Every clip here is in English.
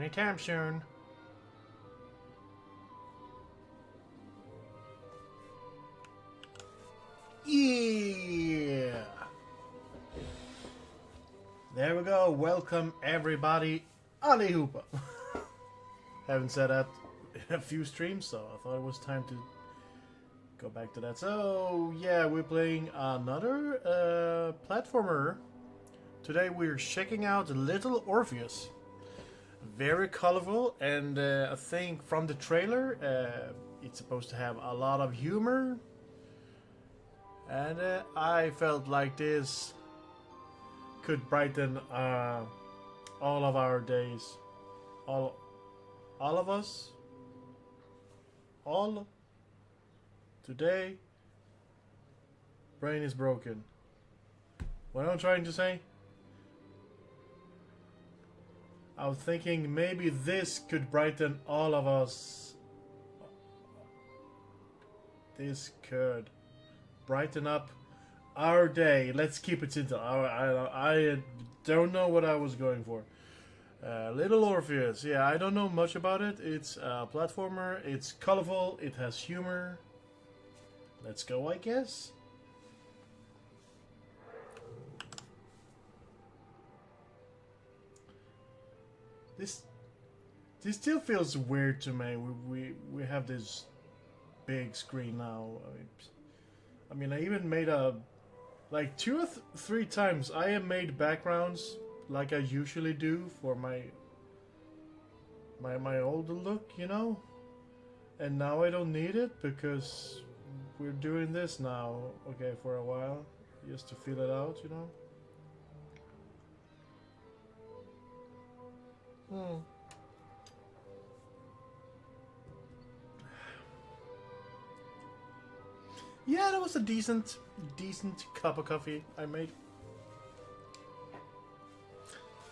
Anytime soon. Yeah! There we go. Welcome everybody. Allihopa. Haven't said that in a few streams, so I thought it was time to go back to that. So, yeah, we're playing another platformer. Today we're checking out Little Orpheus. Very colorful, and I think from the trailer it's supposed to have a lot of humor. And I felt like this could brighten all of our days. All of us. All. Today. Brain is broken. What am I trying to say? I was thinking maybe this could brighten all of us. This could brighten up our day. Let's keep it simple. I don't know what I was going for. Little Orpheus. Yeah, I don't know much about it. It's a platformer. It's colorful. It has humor. Let's go, I guess. This still feels weird to me. We have this big screen now. I mean, I even made like 2 or 3 times. I have made backgrounds like I usually do for my older look, you know. And now I don't need it because we're doing this now. Okay, for a while, just to feel it out, you know. Yeah, that was a decent cup of coffee I made.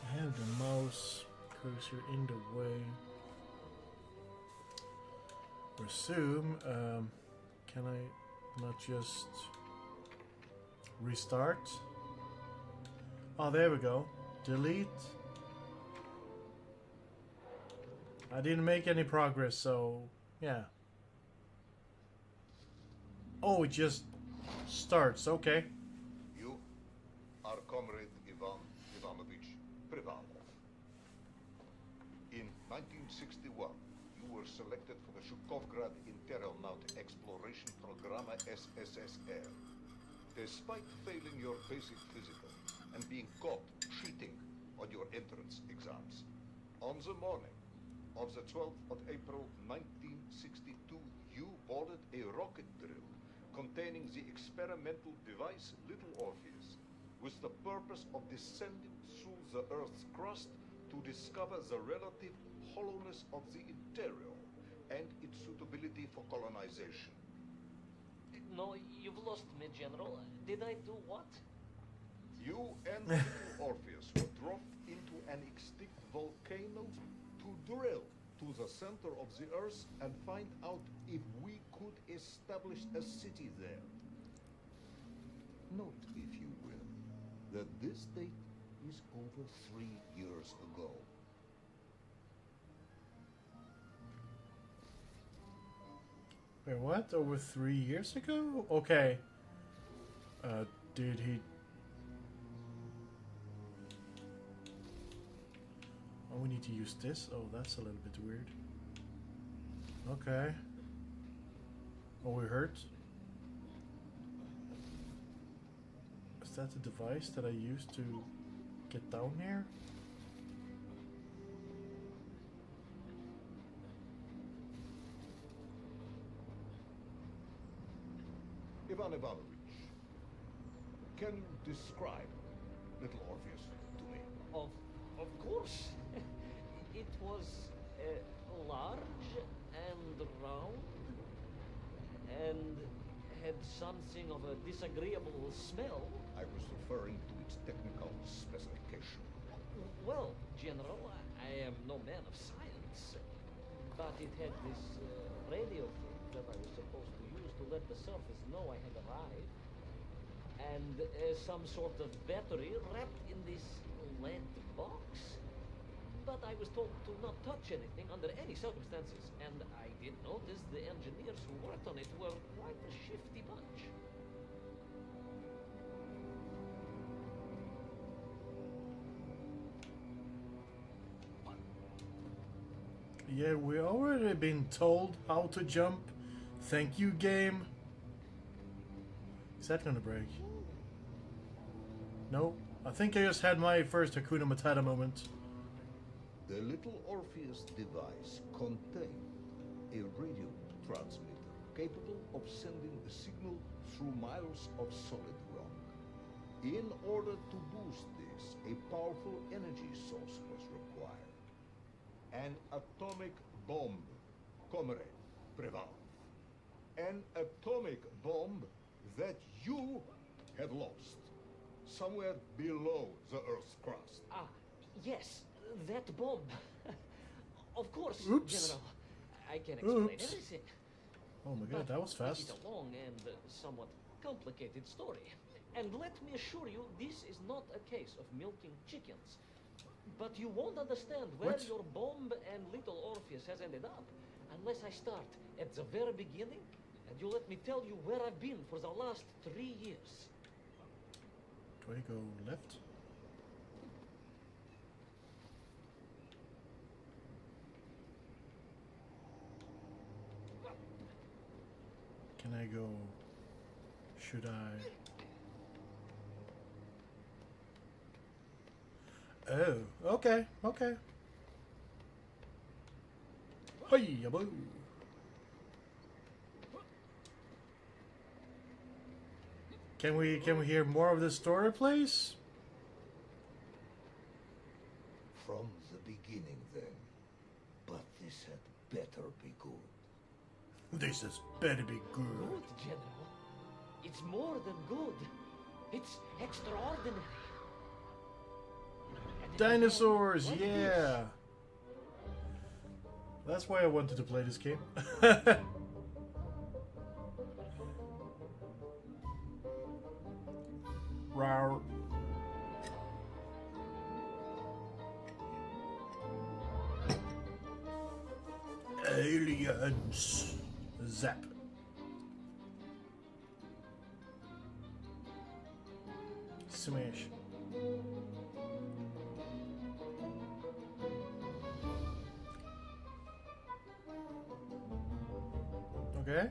I have the mouse cursor in the way. Resume. Can I not just restart? Oh, there we go. Delete. I didn't make any progress, so yeah. Oh, it just starts. Okay. You are Comrade Ivan Ivanovich Privalov. In 1961, you were selected for the Shukovgrad Interalnaut Exploration Programma SSSR. Despite failing your basic physical and being caught cheating on your entrance exams, on the morning of the 12th of April 1962, you boarded a rocket drill containing the experimental device Little Orpheus, with the purpose of descending through the Earth's crust to discover the relative hollowness of the interior and its suitability for colonization. No, you've lost me, General. Did I do what? You and Little Orpheus were dropped into an extinct volcano to drill to the center of the Earth and find out if we could establish a city there. Note, if you will, that this date is over 3 years ago. Wait, what? Over 3 years ago? Okay. Did he... Oh, we need to use this? Oh, that's a little bit weird. Okay. Oh, we hurt? Is that the device that I used to get down here? Ivan Ivanovich, can you describe Little Orpheus to me? Of course. It was large and round and had something of a disagreeable smell. I was referring to its technical specification. Well, General, I am no man of science, but it had this radio thing that I was supposed to use to let the surface know I had arrived, and some sort of battery wrapped in this lead box. But I was told to not touch anything under any circumstances, and I did notice the engineers who worked on it were quite a shifty bunch. Yeah, we already been told how to jump. Thank you, game. Is that gonna break? No. I think I just had my first Hakuna Matata moment. The little Orpheus device contained a radio transmitter capable of sending a signal through miles of solid rock. In order to boost this, a powerful energy source was required. An atomic bomb, comrade Preval. An atomic bomb that you have lost somewhere below the Earth's crust. Ah, yes, that bomb. Of course, Oops. General. I can explain Oops. everything. Oh my god, that was fast. It's a long and somewhat complicated story. And let me assure you, this is not a case of milking chickens. But you won't understand where What? your bomb and little Orpheus has ended up unless I start at the very beginning and you let me tell you where I've been for the last 3 years. Do I go left? Can I go? Should I? Oh, okay, okay. Hey, boo. Can we hear more of this story, please? From the beginning, then. But this had better be good. This is better be good. Good, General. It's more than good. It's extraordinary. And then Dinosaurs, again, like yeah. this. That's why I wanted to play this game. Rawr. Aliens. Zap. Smash. Okay.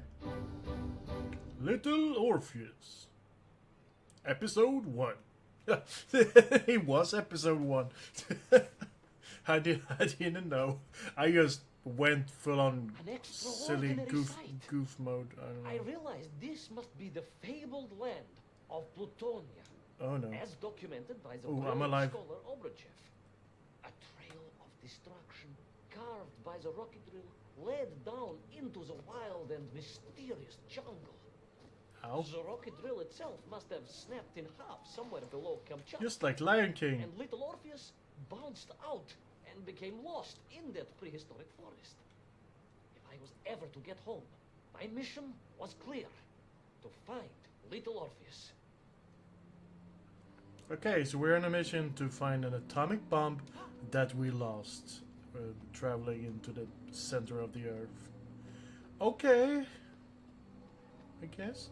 Little Orpheus. Episode 1. It was episode 1. I didn't know. I just went full on An silly extraordinary sight. goof mode. I don't know. I realized this must be the fabled land of Plutonia, Oh no. as documented by the Ooh, I'm brilliant alive. scholar Obrochev. A trail of destruction carved by the rocket drill led down into the wild and mysterious jungle. Ow. The rocket drill itself must have snapped in half somewhere below Kamchatka. Just like Lion King. And little Orpheus bounced out and became lost in that prehistoric forest. If I was ever to get home, my mission was clear: to find little Orpheus. Okay, so we're on a mission to find an atomic bomb that we lost, traveling into the center of the Earth. Okay, I guess.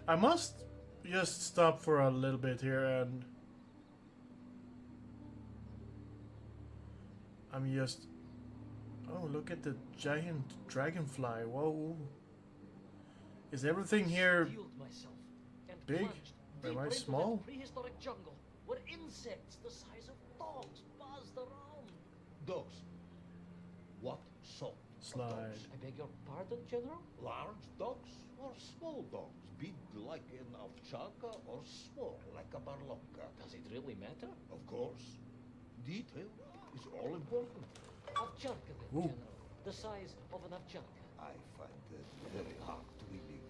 I must just stop for a little bit here and I'm just... Oh, look at the giant dragonfly. Whoa. Is everything here Steeled myself and big? plunged Am deeper I into small? that prehistoric jungle where insects the size of dogs buzzed around. Dogs. What sort of Slide. dogs? I beg your pardon, General? Large dogs or small dogs? Big like an ovchaka or small like a barlonka? Does it really matter? Of course. Detail is all important. Ovcharka, then, Ooh. General. The size of an ovcharka. I find that very hard to believe.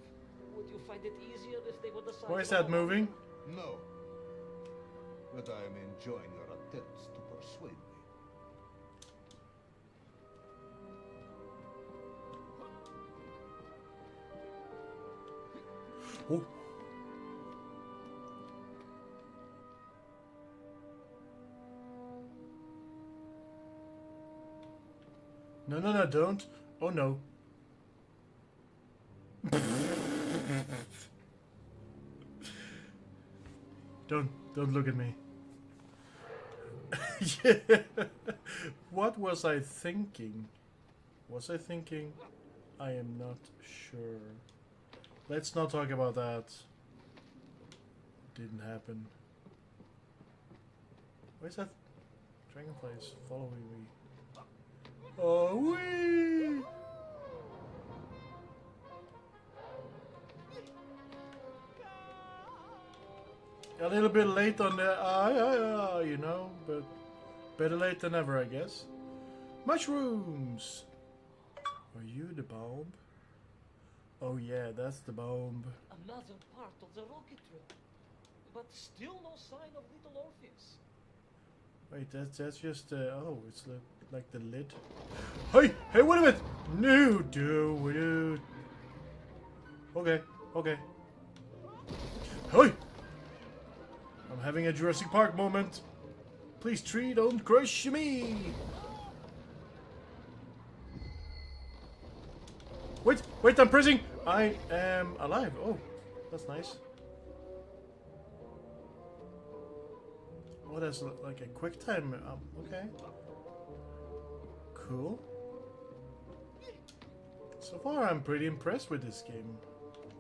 Would you find it easier if they were the size Why is of that a- moving? No. But I am enjoying your attempts to persuade me. Oh. No, no, no, don't. Oh no. Don't look at me. Yeah. What was I thinking? Was I thinking? I am not sure. Let's not talk about that. Didn't happen. Where's that dragonfly's following me? Oh, wee! A little bit late on the you know, but better late than never, I guess. Mushrooms! Are you the bomb? Oh yeah, that's the bomb. Another part of the rocket trip. But still no sign of little Orpheus. Wait, that's just oh, it's like the lid. Hey, hey, wait a minute! No, dude. Okay, okay. Hey! I'm having a Jurassic Park moment. Please, tree, don't crush me. Wait, I'm pressing. I am alive. Oh, that's nice. Oh, that's like a quick time. Okay. Cool. So far, I'm pretty impressed with this game.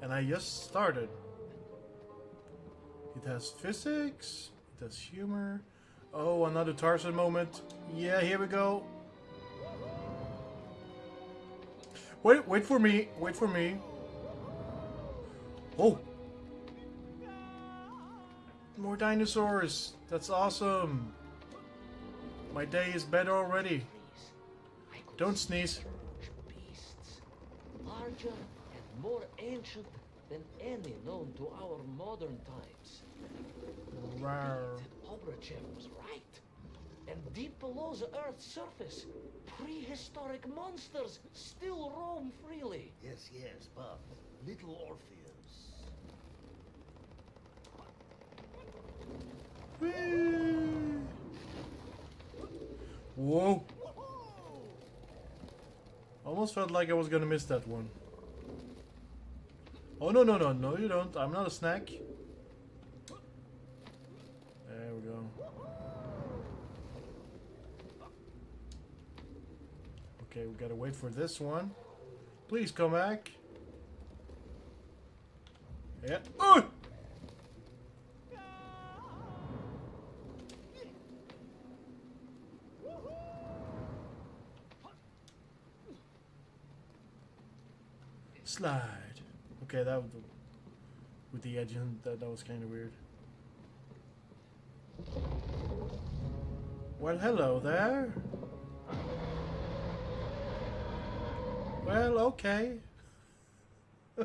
And I just started. It has physics. It has humor. Oh, another Tarzan moment. Yeah, here we go. Wait for me. Wait for me. Oh. More dinosaurs. That's awesome. My day is better already. Don't sneeze. Beasts, larger and more ancient than any known to our modern times. Rawr. Obrachev was right. And deep below the Earth's surface, prehistoric monsters still roam freely. Yes, yes, but little Orpheus. Whee! Whoa. Almost felt like I was gonna miss that one. Oh, no, you don't. I'm not a snack. There we go. Okay, we gotta wait for this one. Please come back. Yeah. Oh! Slide. Okay, that would, with the edge in that was kind of weird. Well, hello there. Well, okay. I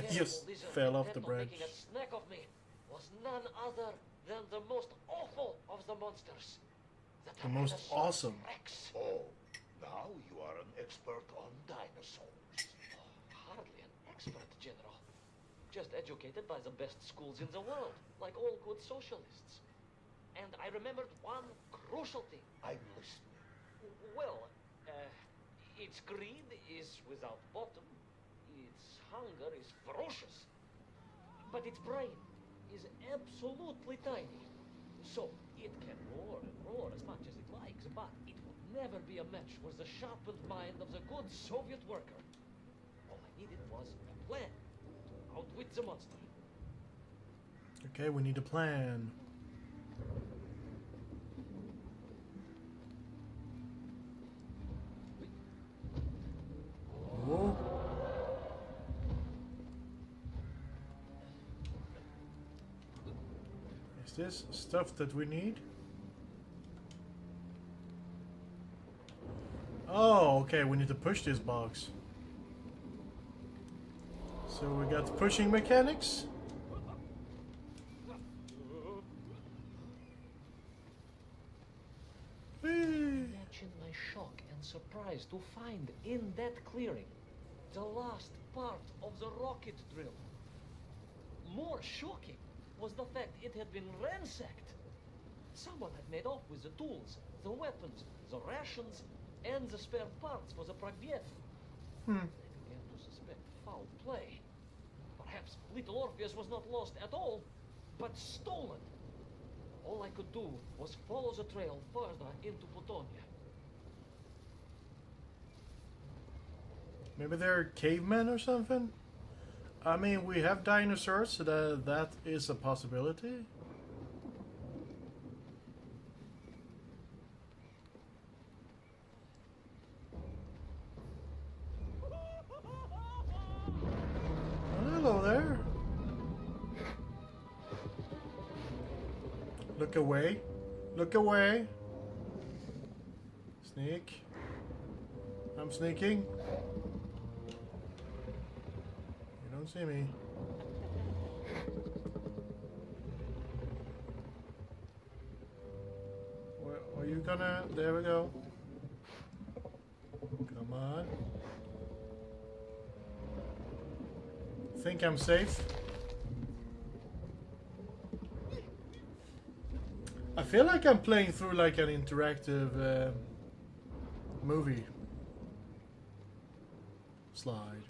just fell off the branch. Making a snack of me was none other than the most awful of the monsters. The most awesome. Rex. Oh, now you are an expert on dinosaurs. Hardly an expert, General. Just educated by the best schools in the world, like all good socialists. And I remembered one crucial thing. I'm listening. Well, its greed is without bottom, its hunger is ferocious, but its brain is absolutely tiny. So it can roar and roar as much as it likes, but it will never be a match for the sharpened mind of the good Soviet worker. All I needed was a plan to outwit the monster. Okay, we need a plan. Whoa. Is this stuff that we need? Oh, okay, we need to push this box. So we got pushing mechanics. Imagine my shock and surprise to find in that clearing the last part of the rocket drill. More shocking was the fact it had been ransacked. Someone had made off with the tools, the weapons, the rations, and the spare parts for the Pragviev. I began to suspect foul play. Perhaps little Orpheus was not lost at all, but stolen. All I could do was follow the trail further into Plutonia. Maybe they're cavemen or something? I mean, we have dinosaurs, so that is a possibility. Oh, hello there. Look away. Look away. Sneak. I'm sneaking. You don't see me. Where are you gonna? There we go. Come on. Think I'm safe? I feel like I'm playing through like an interactive movie slide.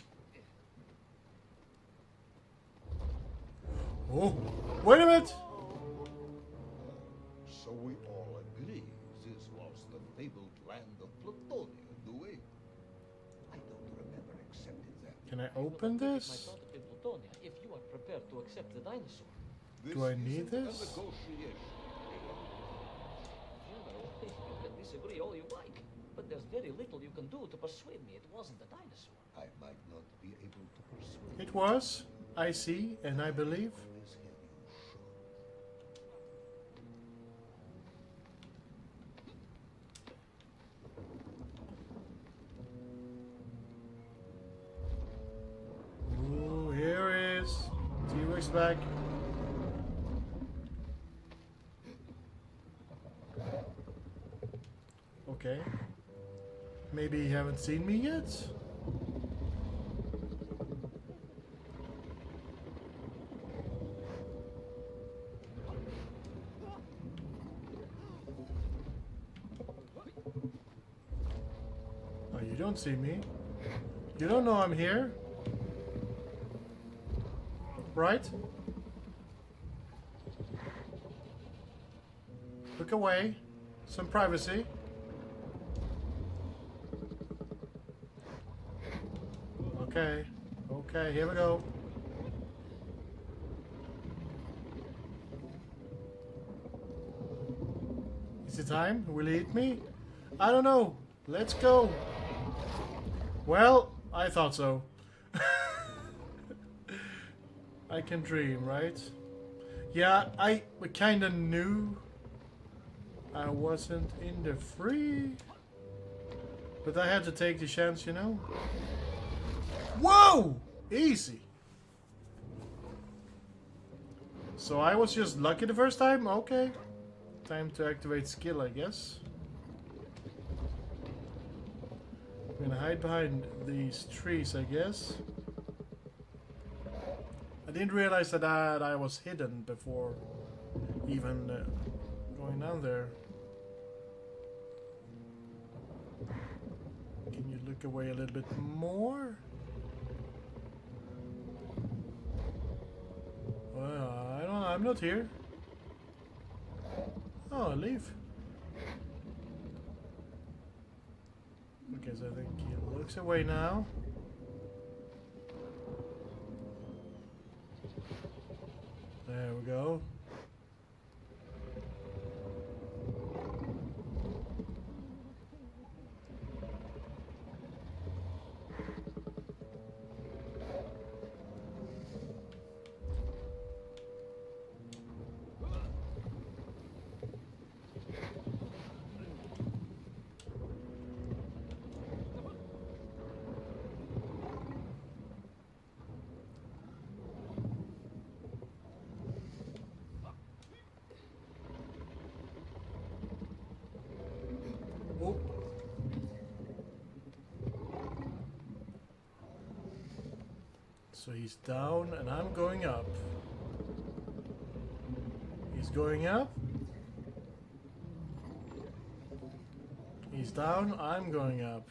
Oh, wait a minute! So we all agree this was the fabled land of Plutonia, do we? I don't remember accepting that. Can I open this? My daughter in Plutonia, if you are prepared to accept the dinosaur. Do I need isn't a this? negotiation. General, you can disagree all you like, but there's very little you can do to persuade me it wasn't a dinosaur. I might not be able to persuade It was. I see, and I believe. this here you should. Ooh, here is T-Rex back. Okay. Maybe you haven't seen me yet? Oh, you don't see me. You don't know I'm here. Right? Look away. Some privacy. Okay. Okay, here we go. Is it time? Will he eat me? I don't know. Let's go. Well, I thought so. I can dream, right? Yeah, I kinda knew I wasn't in the free. But I had to take the chance, you know? Whoa! Easy. So I was just lucky the first time? Okay. Time to activate skill, I guess. I'm gonna hide behind these trees, I guess. I didn't realize that I was hidden before even going down there. Can you look away a little bit more? Well, I don't know. I'm not here. Oh, leave. Okay, so I think he looks away now. There we go. Oh. So he's down and I'm going up. He's going up. He's down, I'm going up.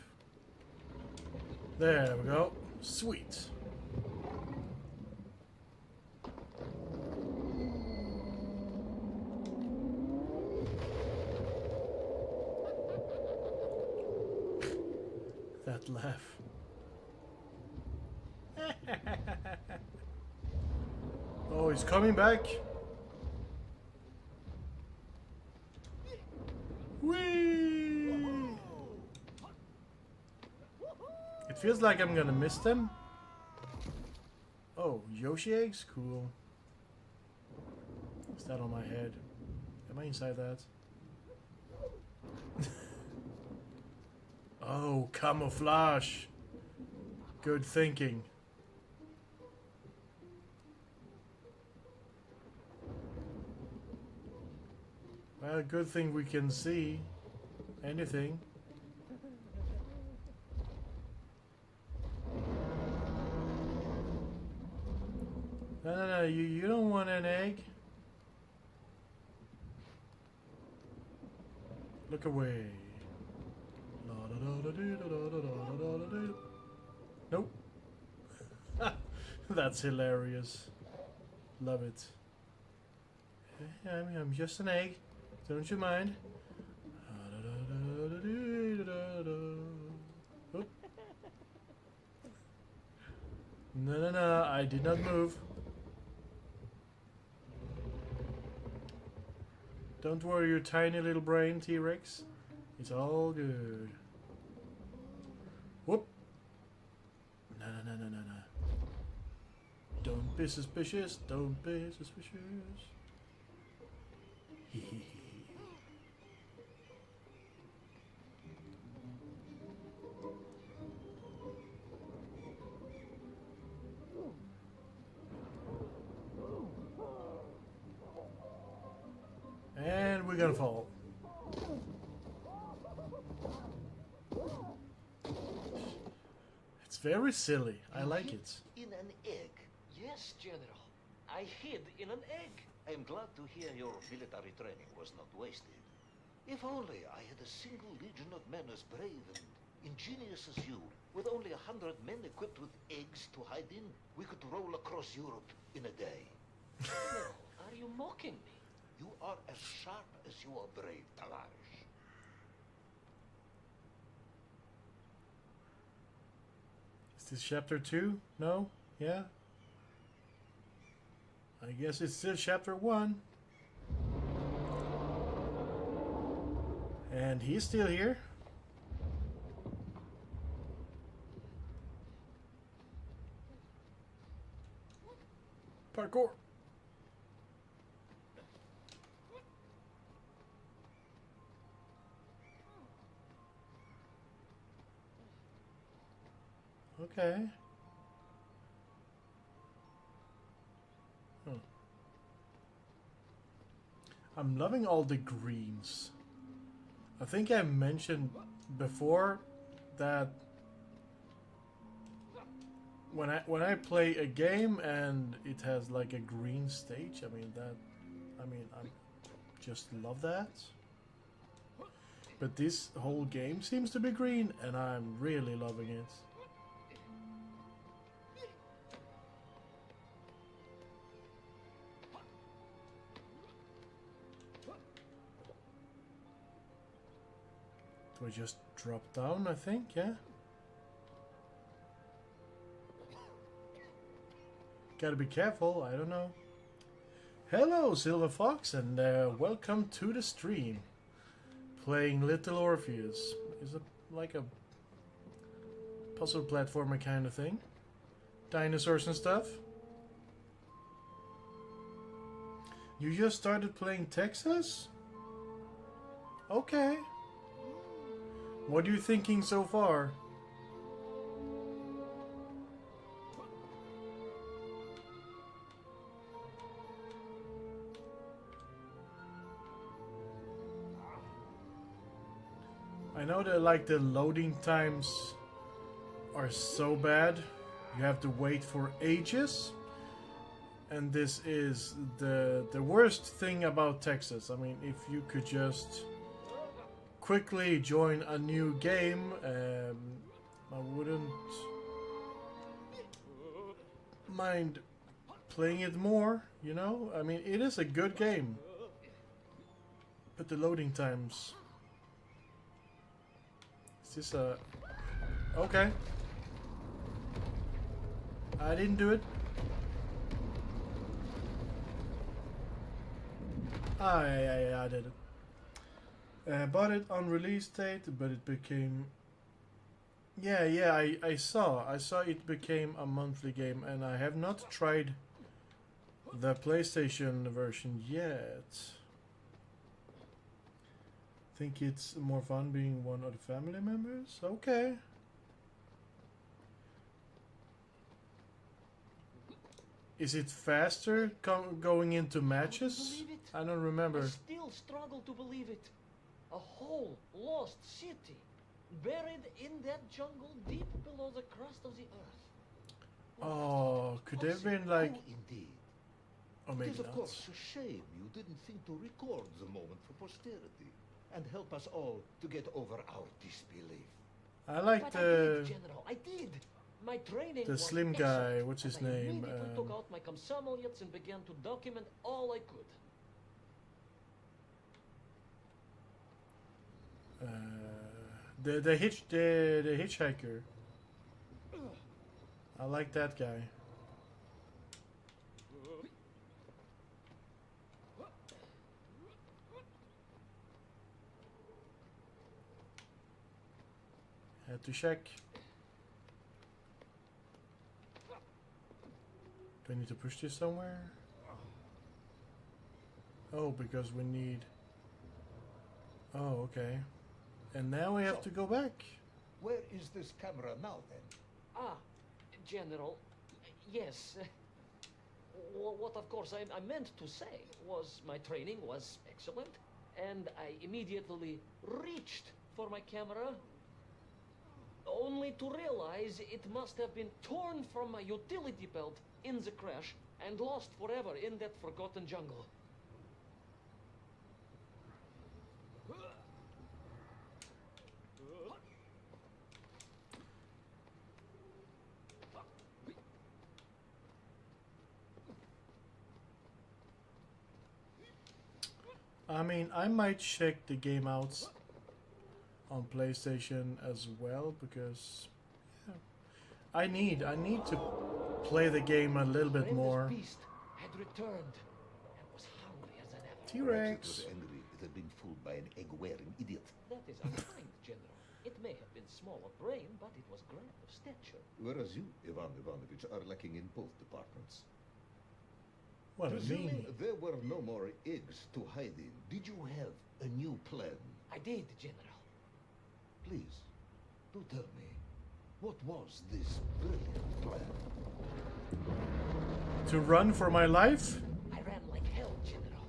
There we go. Sweet. That laugh. Oh, he's coming back. Whee! It feels like I'm gonna miss them. Oh, Yoshi eggs? Cool. Is that on my head? Am I inside that? Oh, camouflage. Good thinking. Well, good thing we can see anything. No, you don't want an egg. Look away. Nope. That's hilarious. Love it. I'm just an egg. Don't you mind? Oop. No, I did not move. Don't worry, your tiny little brain, T-Rex. It's all good. Whoop. No. Don't be suspicious. Don't be suspicious. Hee. And we're gonna fall. It's very silly. I like it. In an egg. Yes, General. I hid in an egg. I am glad to hear your military training was not wasted. If only I had a single legion of men as brave and ingenious as you, with only 100 men equipped with eggs to hide in, we could roll across Europe in a day. General, are you mocking me? You are as sharp as you are brave, Tavares. Is this chapter 2? No? Yeah? I guess it's still chapter 1. And he's still here. Parkour. Okay. Oh. I'm loving all the greens. I think I mentioned before that when I play a game and it has like a green stage, I just love that. But this whole game seems to be green and I'm really loving it. Do I just drop down, I think, yeah? Gotta be careful, I don't know. Hello, Silver Fox, and welcome to the stream. Playing Little Orpheus. Is it like a puzzle platformer kind of thing? Dinosaurs and stuff? You just started playing Texas? Okay. What are you thinking so far? I know that like the loading times are so bad. You have to wait for ages. And this is the worst thing about Texas. I mean, if you could just quickly join a new game, I wouldn't mind playing it more, you know? I mean, it is a good game. But the loading times... Is this a... Okay. I didn't do it. Yeah, I did it. Bought it on release date, but it became... Yeah, I saw it became a monthly game, and I have not tried the PlayStation version yet. Think it's more fun being one of the family members? Okay. Is it faster going into matches? I don't remember. I still struggle to believe it. A whole lost city, buried in that jungle deep below the crust of the earth. Oh, could they have been like... Oh, indeed. Or It maybe is, of not. course, a shame you didn't think to record the moment for posterity and help us all to get over our disbelief. I like But I the... did, General. I did. My training The was slim excellent, guy, what's his and I name? immediately took out my comsomolets and began to document all I could. The hitchhiker. I like that guy. Had to check. Do I need to push this somewhere? Oh, because we need... Oh, okay. And now we have to go back. Where is this camera now, then? Ah, General, yes. What of course I meant to say was my training was excellent, and I immediately reached for my camera, only to realize it must have been torn from my utility belt in the crash and lost forever in that forgotten jungle. I mean, I might check the game out on PlayStation as well, because yeah, I need to play the game a little bit more. Beast had returned and was hungrier than ever. Perhaps it T-Rex. was angry it had been fooled by an egg-wearing idiot. That is unkind, General. It may have been small of brain, but it was grand of stature. Whereas you, Ivan Ivanovich, are lacking in both departments. What a Presuming meanie. there were no more eggs to hide in, did you have a new plan? I did, General. Please, do tell me, what was this brilliant plan? To run for my life? I ran like hell, General.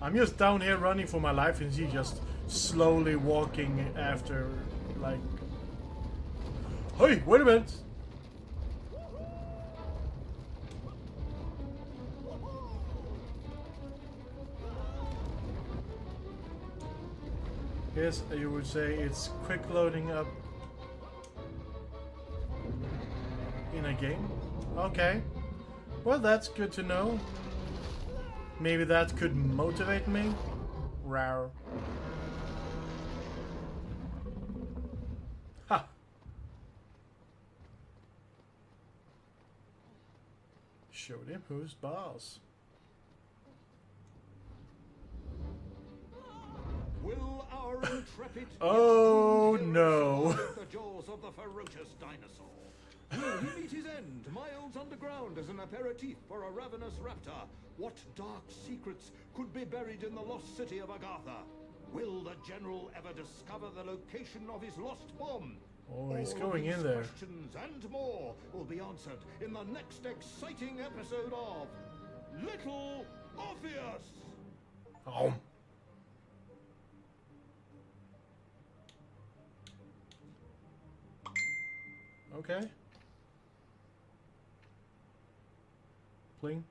I'm just down here running for my life, and she just slowly walking after, like... Hey, wait a minute! Yes, you would say it's quick loading up in a game. Okay. Well, that's good to know. Maybe that could motivate me. Rawr. Ha! Showed him who's boss. Will our intrepid Oh, hero no. survive the jaws of the ferocious dinosaur? Will he meet his end, miles underground as an aperitif for a ravenous raptor? What dark secrets could be buried in the lost city of Agatha? Will the general ever discover the location of his lost bomb? Oh, he's All going these in there. questions and more will be answered in the next exciting episode of Little Orpheus. Oh. Okay. Pling.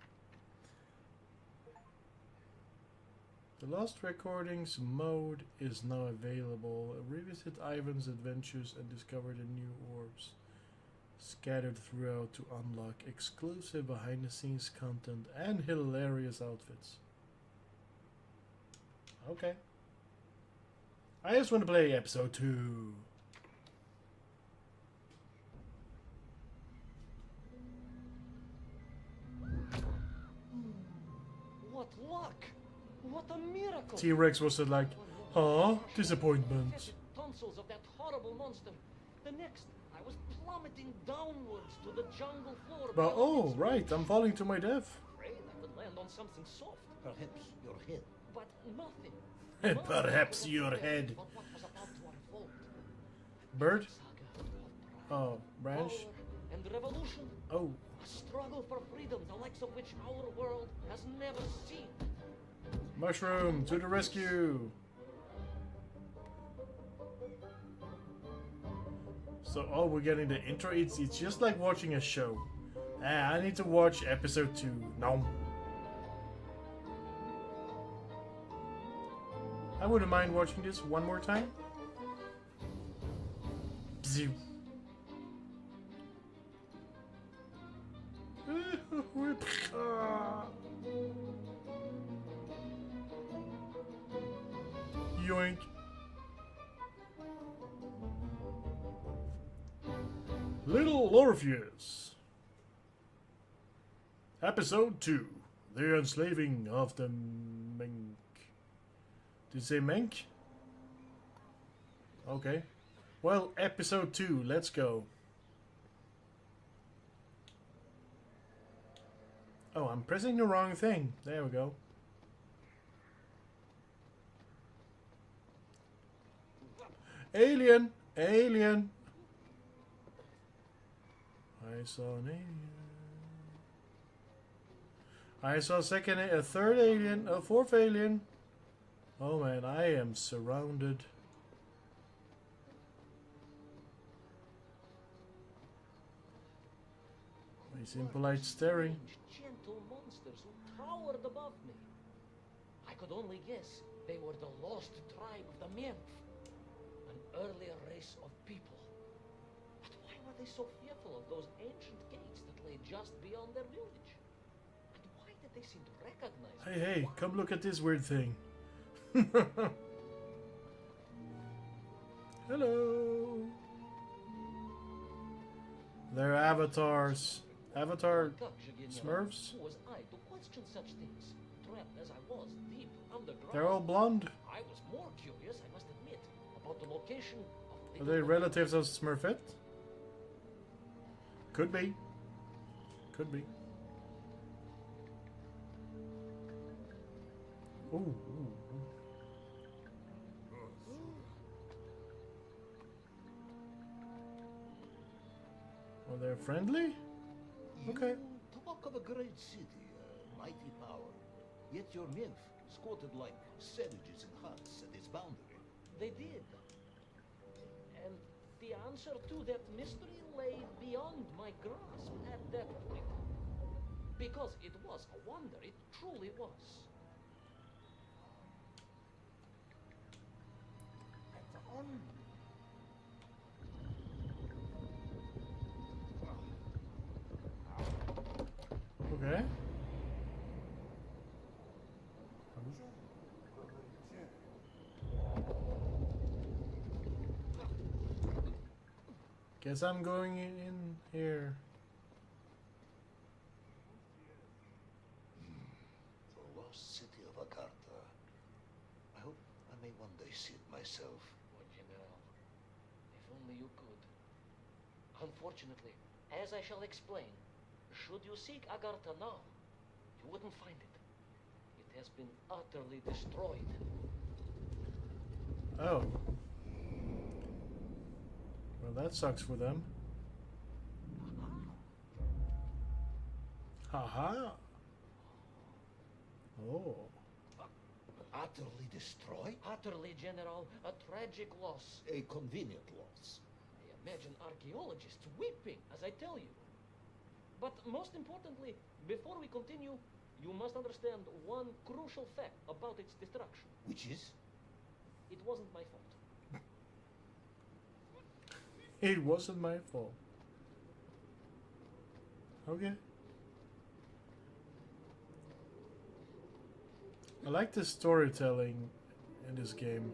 The Lost Recordings mode is now available. Revisit Ivan's adventures and discover the new orbs scattered throughout to unlock exclusive behind-the-scenes content and hilarious outfits. Okay. I just want to play episode 2. What luck! What a miracle! T-Rex was like, huh? Disappointment. Tonsils of that horrible monster. The next, I was plummeting downwards to the jungle floor. But oh, right, I'm falling to my death. Afraid I would land on something soft, Perhaps your head. but nothing. Perhaps your head. But what was about to unfold? Bird? Saga of pride, Oh, branch? power, and revolution. Oh, A struggle for freedom, the likes of which our world has never seen. mushroom to the rescue. So, oh, we're getting the intro. It's just like watching a show. Ah, I need to watch episode 2. No. I wouldn't mind watching this one more time. Bzoo. Yoink. Little Orpheus. Episode 2. The Enslaving of the Mink. Did you say Mink? Okay. Well, episode 2. Let's go. Oh, I'm pressing the wrong thing. There we go. Alien! Alien! I saw an alien. I saw a third alien, a fourth alien. Oh man, I am surrounded. He's impolite staring. Strange, gentle monsters who towered above me. I could only guess they were the lost tribe of the Menth, an earlier race of people. But why were they so fearful of those ancient gates that lay just beyond their village? And why did they seem to recognize me? Hey, come look at this weird thing. Hello. They're avatars. Avatar Smurfs? Who was I to question such things? Trapped as I was deep underground. They're all blonde. I was more curious, I must admit, about the location of Are they relatives of Smurfette? Could be. Could be. Ooh, ooh, ooh. Oh, they're friendly? Okay. You talk of a great city, a mighty power. Yet your nymph squatted like savages in huts at its boundary. They did. And the answer to that mystery lay beyond my grasp at that point. Because it was a wonder, it truly was. Okay. Guess I'm going in here. The lost city of Agartha. I hope I may one day see it myself. Oh, General, if only you could. Unfortunately, as I shall explain, should you seek Agartha now, you wouldn't find it. It has been utterly destroyed. Oh. Well, that sucks for them. Haha. Oh. Utterly destroyed? Utterly, General, a tragic loss. A convenient loss. I imagine archaeologists weeping as I tell you. But most importantly, before we continue, you must understand one crucial fact about its destruction. Which is? It wasn't my fault. It wasn't my fault. Okay. I like the storytelling in this game.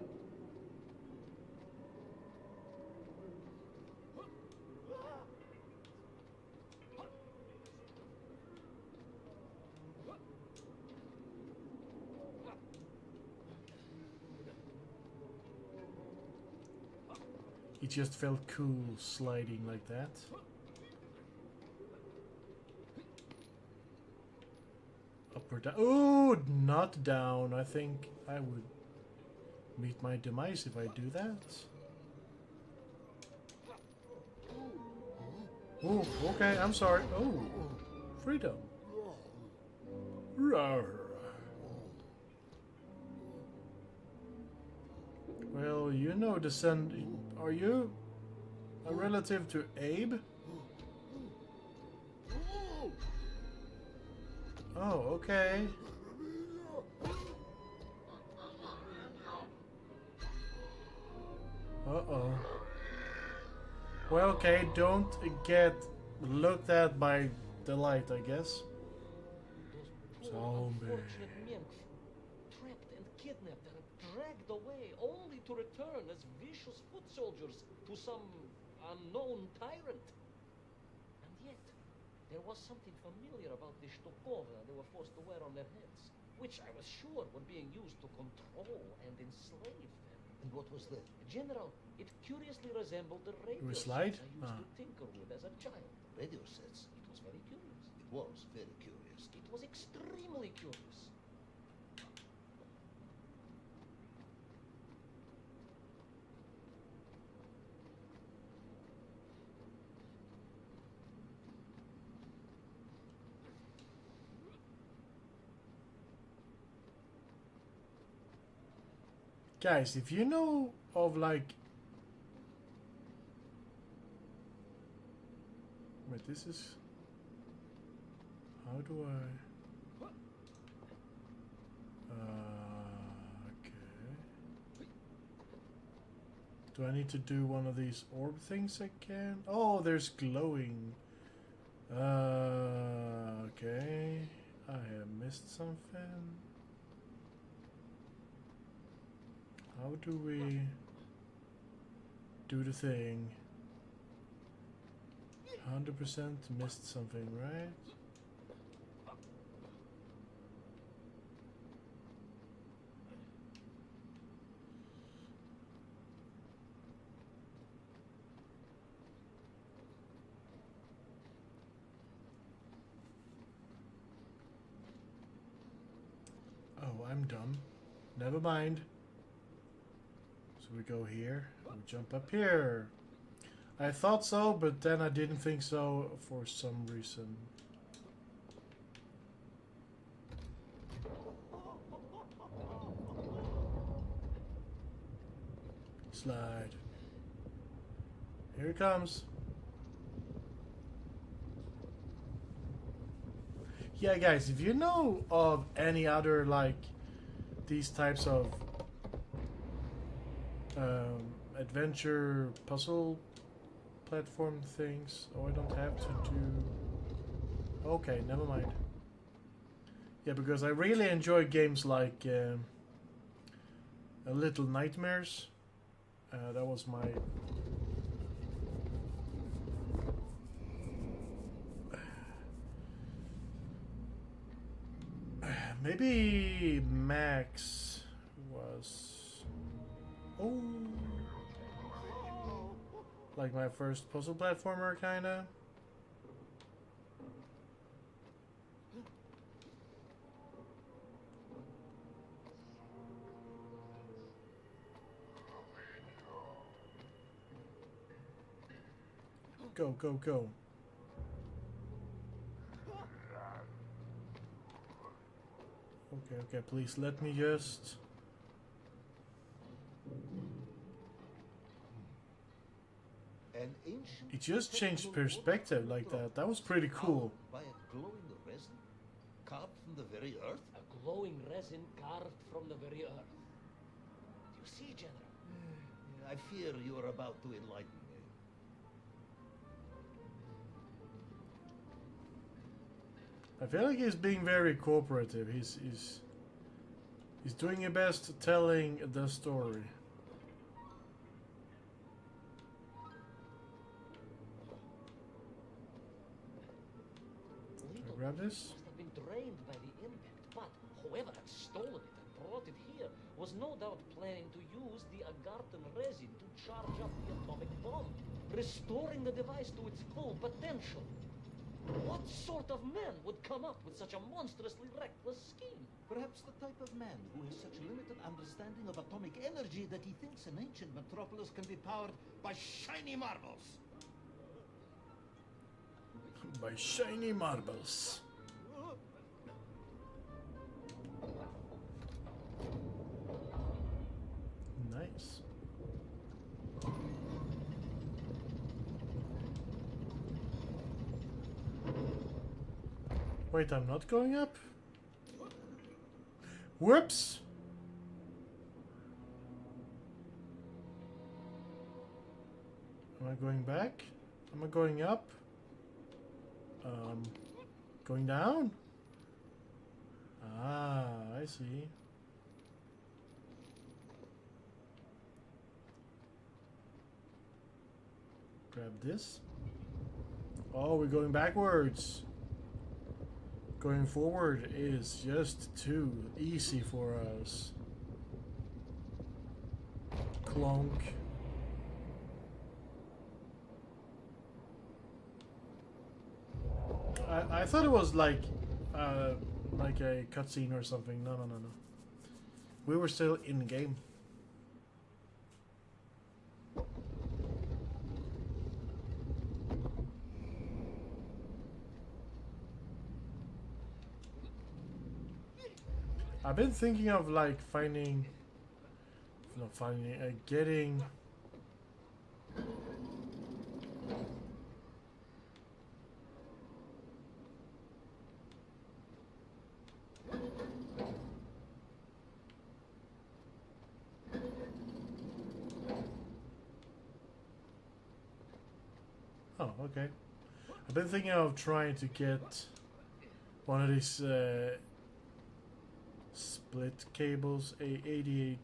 It just felt cool sliding like that. Up or down? Oh, not down. I think I would meet my demise if I do that. Oh, okay, I'm sorry. Oh, freedom. Rawr. Well, you know, are you a relative to Abe? Oh, okay. Uh-oh. Well, okay, don't get looked at by the light, I guess. Those poor Zombie. unfortunate men, trapped and kidnapped and dragged away, only to return as vicious foot soldiers to some unknown tyrant. And yet, there was something familiar about the shtukovna they were forced to wear on their heads, which I was sure were being used to control and enslave them. And what was that? General, it curiously resembled the radio We sets slide? I used to tinker with as a child. Radio sets. It was very curious. It was very curious. It was extremely curious. Guys, if you know of like... Wait, this is... How do I... Okay. Do I need to do one of these orb things again? Oh, there's glowing. Okay. I have missed something. How do we do the thing? 100% missed something, right? Oh, I'm dumb. Never mind. So we go here, we jump up here. I thought so, but then I didn't think so for some reason. Slide. Here it comes. Yeah, guys, if you know of any other, like, these types of adventure puzzle platform things. Oh, I don't have to do... Okay, never mind. Yeah, because I really enjoy games like A Little Nightmares. That was my... Maybe Max was... Oh... Like my first puzzle platformer, kinda. Go, go, go. Okay, okay, please let me just... An ancient It just changed technical perspective wood like drop that. That was pretty cool. By a glowing resin, carved from the very earth? A glowing resin carved from the very earth. Do you see, General? I fear you are about to enlighten me. I feel like he's being very cooperative. He's doing his best telling the story. Little Grab this. must have been drained by the impact, but whoever had stolen it and brought it here was no doubt planning to use the Agarthan resin to charge up the atomic bomb, restoring the device to its full potential. What sort of man would come up with such a monstrously reckless scheme? Perhaps the type of man who has such limited understanding of atomic energy that he thinks an ancient metropolis can be powered by shiny marbles. By shiny marbles. Nice. Wait, I'm not going up? Whoops! Am I going back? Am I going up? Going down? Ah, I see. Grab this. Oh, we're going backwards. Going forward is just too easy for us. Clonk. I thought it was like a cutscene or something. No. We were still in game. I've been thinking of like getting. Oh, okay. I've been thinking of trying to get one of these split cables, 80H.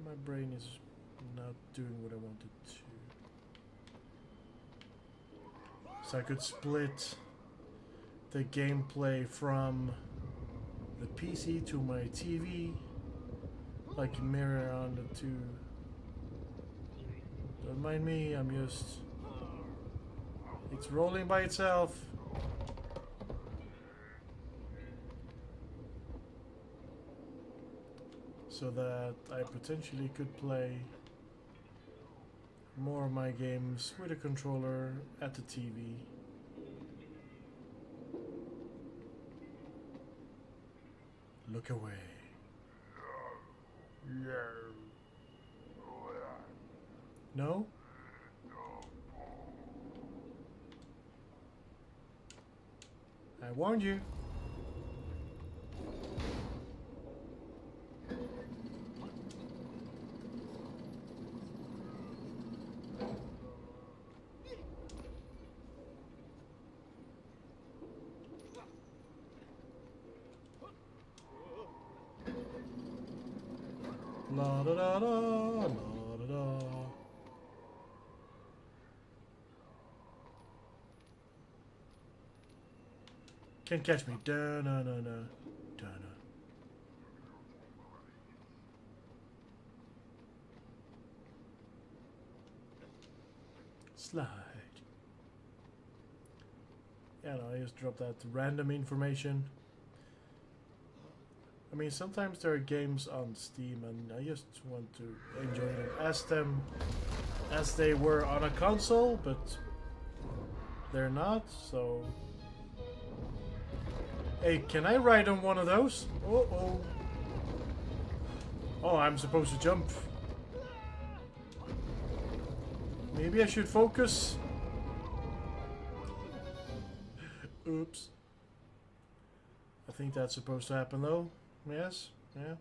My brain is not doing what I wanted to. So I could split the gameplay from the PC to my TV, like mirror on the two. Don't mind me, it's rolling by itself. So that I potentially could play more of my games with a controller at the TV. Look away. No? I warned you. La da da da, la da da. Can't catch me. Da na na na. Da na. Slide. Yeah, no, I just dropped that random information. I mean, sometimes there are games on Steam and I just want to enjoy them as they were on a console, but they're not, so... Hey, can I ride on one of those? Uh-oh. Oh, I'm supposed to jump. Maybe I should focus. Oops. I think that's supposed to happen though. Yes? Yeah.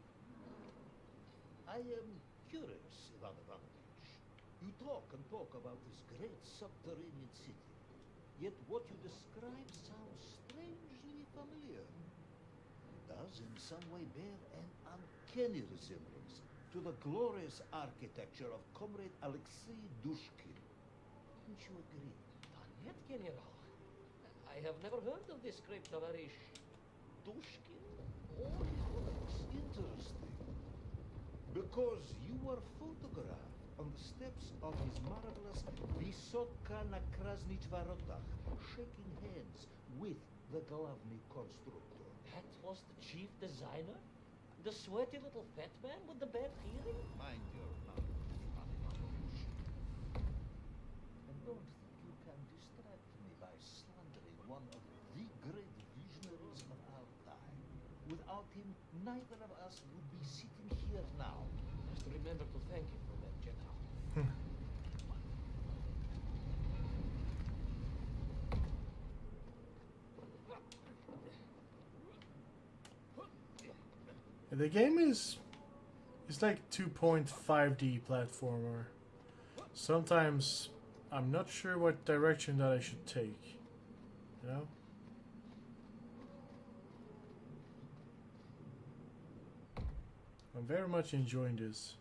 I am curious, Ivan Ivanovich. You talk and talk about this great subterranean city. Yet what you describe sounds strangely familiar. It does in some way bear an uncanny resemblance to the glorious architecture of Comrade Alexei Dushkin. Don't you agree? Нет, General. I have never heard of this great товарищ Dushkin. It's interesting. Because you were photographed on the steps of his marvelous Vysoka na Krasnich Varotach, shaking hands with the Glavny constructor. That was the chief designer? The sweaty little fat man with the bad hearing? Mind your mouth, Ivan Ivanovich. And don't think you can distract me by slandering one of the great visionaries of our time. Without him, neither of us would be sitting here now. Must remember to thank him for that, General. The game is like 2.5D platformer. Sometimes I'm not sure what direction that I should take. You know? I'm very much enjoying this.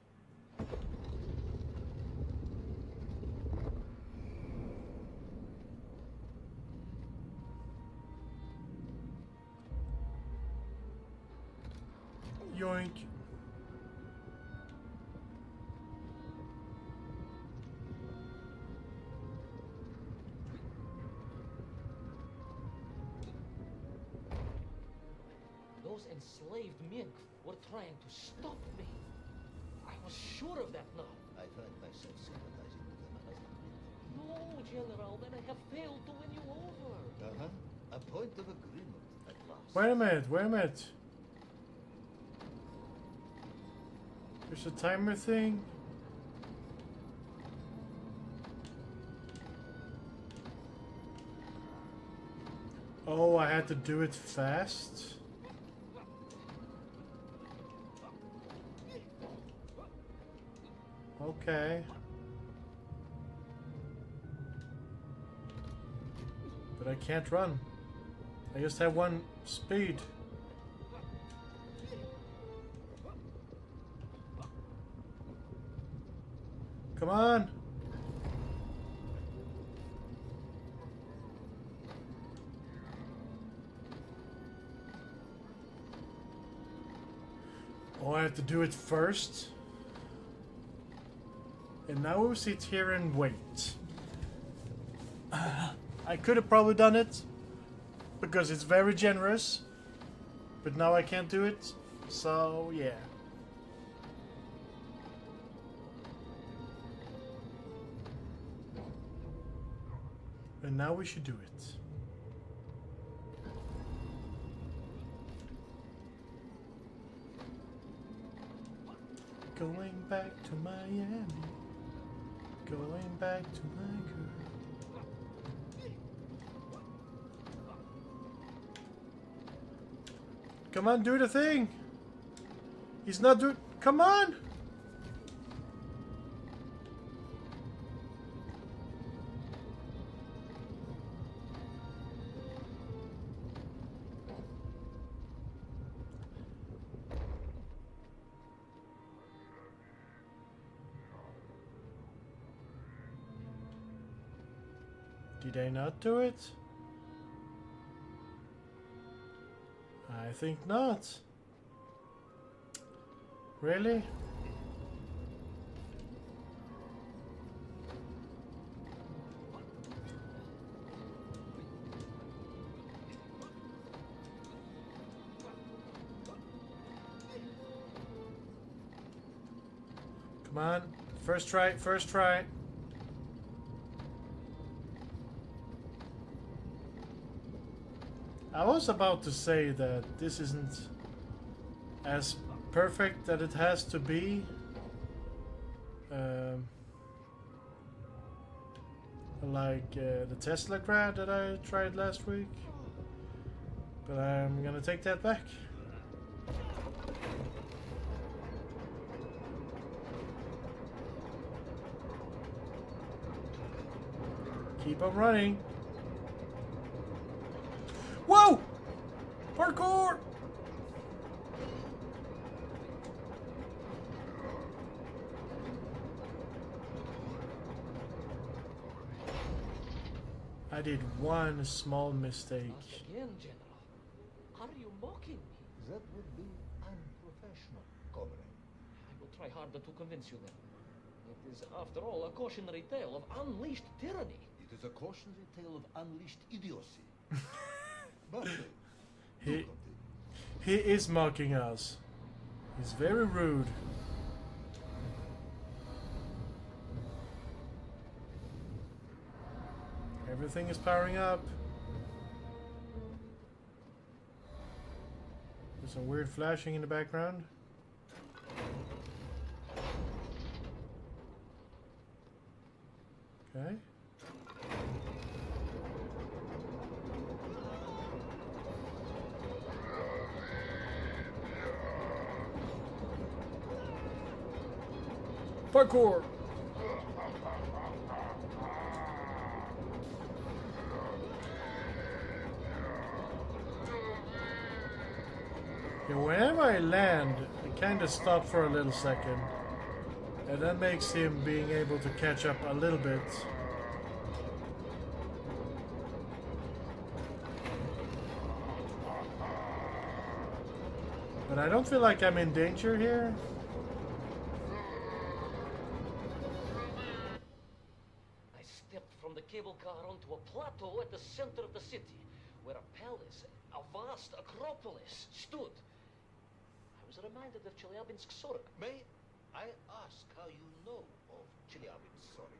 Yoink. Those enslaved men were trying to stop me. I was sure of that now. I find myself sympathizing with them as No, General, then I have failed to win you over. Uh-huh. A point of agreement at last. Wait a minute, wait a minute. There's a timer thing. Oh, I had to do it fast. Okay. But I can't run. I just have one speed. Come on. Oh, I have to do it first. And now we'll sit here and wait. I could have probably done it because it's very generous, but now I can't do it, so yeah. And now we should do it. Going back to Miami. Going back to my girl. Come on, do the thing. He's not doing. Come on. Did I not do it? I think not. Really? Come on. First try, first try. I was about to say that this isn't as perfect that it has to be. Like the Tesla grad that I tried last week. But I'm gonna take that back. Keep on running. Whoa! Parkour! I did one small mistake. Not again, General. Are you mocking me? That would be unprofessional, Comrade. I will try harder to convince you then. It is, after all, a cautionary tale of unleashed tyranny. It is a cautionary tale of unleashed idiocy. But He is mocking us. He's very rude. Everything is powering up. There's some weird flashing in the background. Okay. Parkour! Yeah, whenever I land, I kind of stop for a little second. And that makes him being able to catch up a little bit. But I don't feel like I'm in danger here. I stepped from the cable car onto a plateau at the center of the city, where a palace, a vast acropolis, stood. I was reminded of Chelyabinsk Sorok. May I ask how you know of Chelyabinsk Sorok?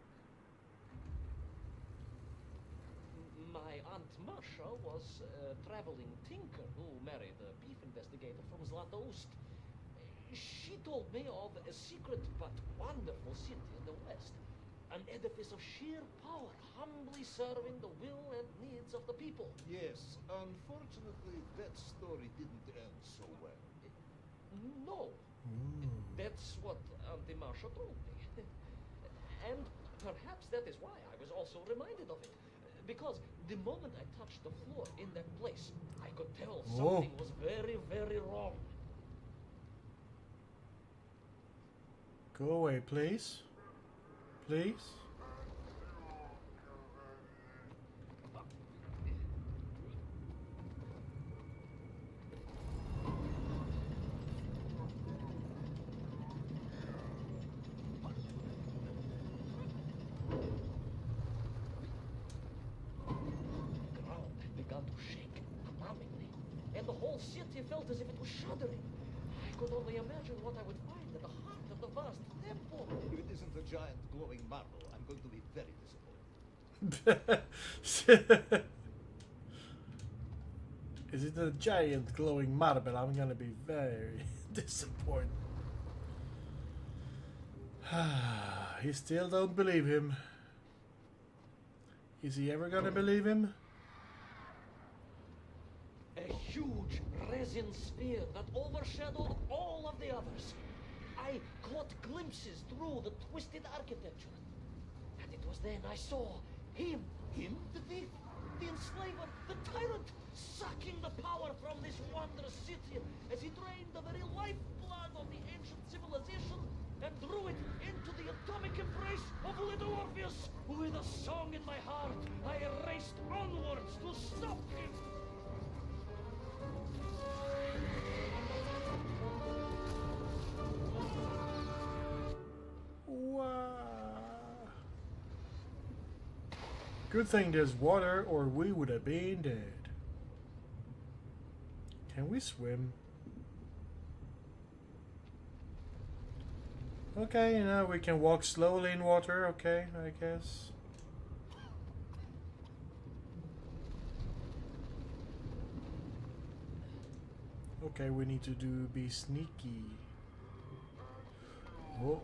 My Aunt Masha was a traveling tinker who married a beef investigator from Zlatoust. She told me of a secret but wonderful city in the west. An edifice of sheer power, humbly serving the will and needs of the people. Yes, unfortunately, that story didn't end so well. No. That's what Auntie Marcia told me. And perhaps that is why I was also reminded of it. Because the moment I touched the floor in that place, I could tell something was very, very wrong. Go away, please. Please. And the whole city felt as if it was shuddering. I could only imagine what I would find at the heart of the vast temple. If it isn't a giant glowing marble, I'm going to be very disappointed. Is it a giant glowing marble? I'm gonna be very disappointed. He still don't believe him. Is he ever gonna believe him? A huge resin sphere that overshadowed all of the others. I caught glimpses through the twisted architecture. And it was then I saw him, the thief, the enslaver, the tyrant, sucking the power from this wondrous city as he drained the very lifeblood of the ancient civilization and drew it into the atomic embrace of little Orpheus. With a song in my heart, I raced onwards to stop him. Wow. Good thing there's water, or we would have been dead. Can we swim? Okay, you know, we can walk slowly in water, okay, I guess. Okay, we need to be sneaky. Oh.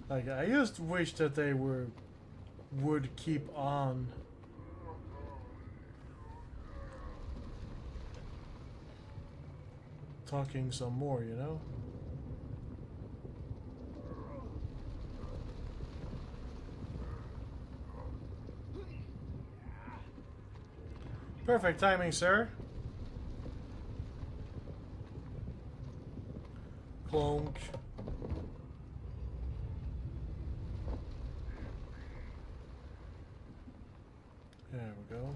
Like, I just wish that they would keep on talking some more, you know? Perfect timing, sir. Clonk. There we go.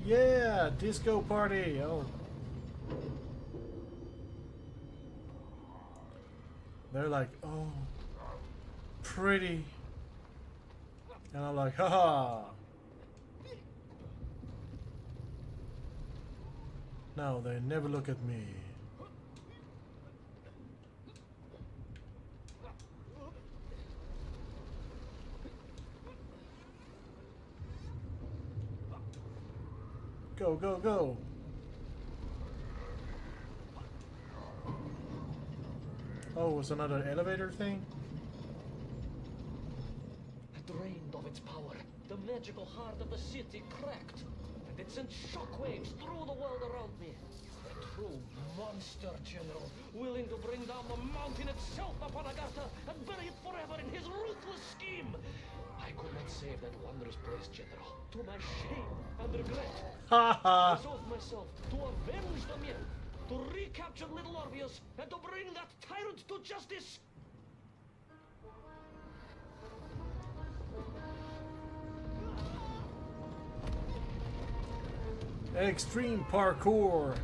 Yeah, disco party. Oh. They're like, oh, pretty. And I'm like, haha. No, they never look at me. Go, go, go. Oh, it's another elevator thing? Drained of its power, the magical heart of the city cracked, and it sent shockwaves through the world around me. A true monster, General, willing to bring down the mountain itself upon Agartha and bury it forever in his ruthless scheme. I could not save that wondrous place, General, to my shame and regret. I resolved myself to avenge the myth, to recapture little Orpheus, and to bring that tyrant to justice. Extreme parkour.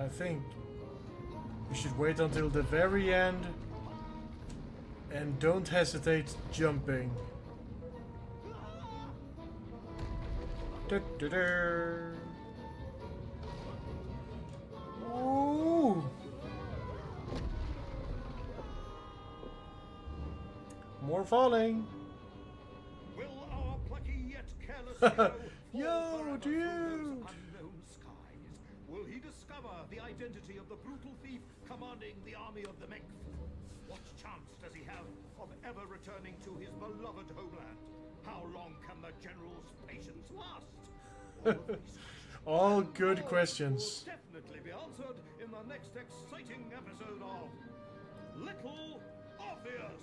I think we should wait until the very end and don't hesitate jumping. Ooh. More falling. Will our plucky yet careless hero Yo, fall forever dude. through those unknown skies? Will he discover the identity of the brutal thief commanding the army of the Mength? What chance does he have of ever returning to his beloved homeland? How long can the general's patience last? All of these All good will questions. definitely be answered in the next exciting episode of Little Orpheus.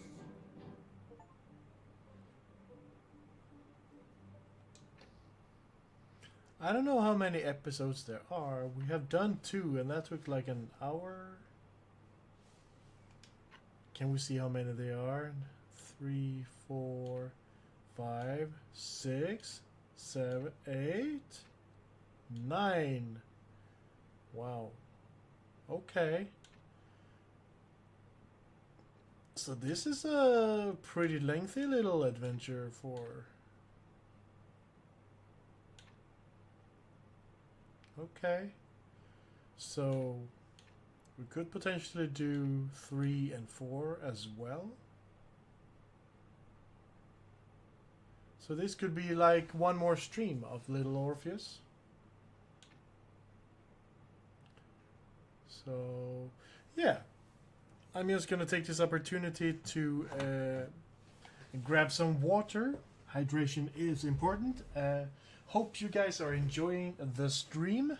I don't know how many episodes there are. We have done 2 and that took like an hour. Can we see how many there are? 3, 4, 5, 6, 7, 8, 9. Wow. Okay. So this is a pretty lengthy little adventure for... Okay. So we could potentially do 3 and 4 as well. So this could be like one more stream of Little Orpheus. So yeah, I'm just gonna take this opportunity to grab some water. Hydration is important. Hope you guys are enjoying the stream.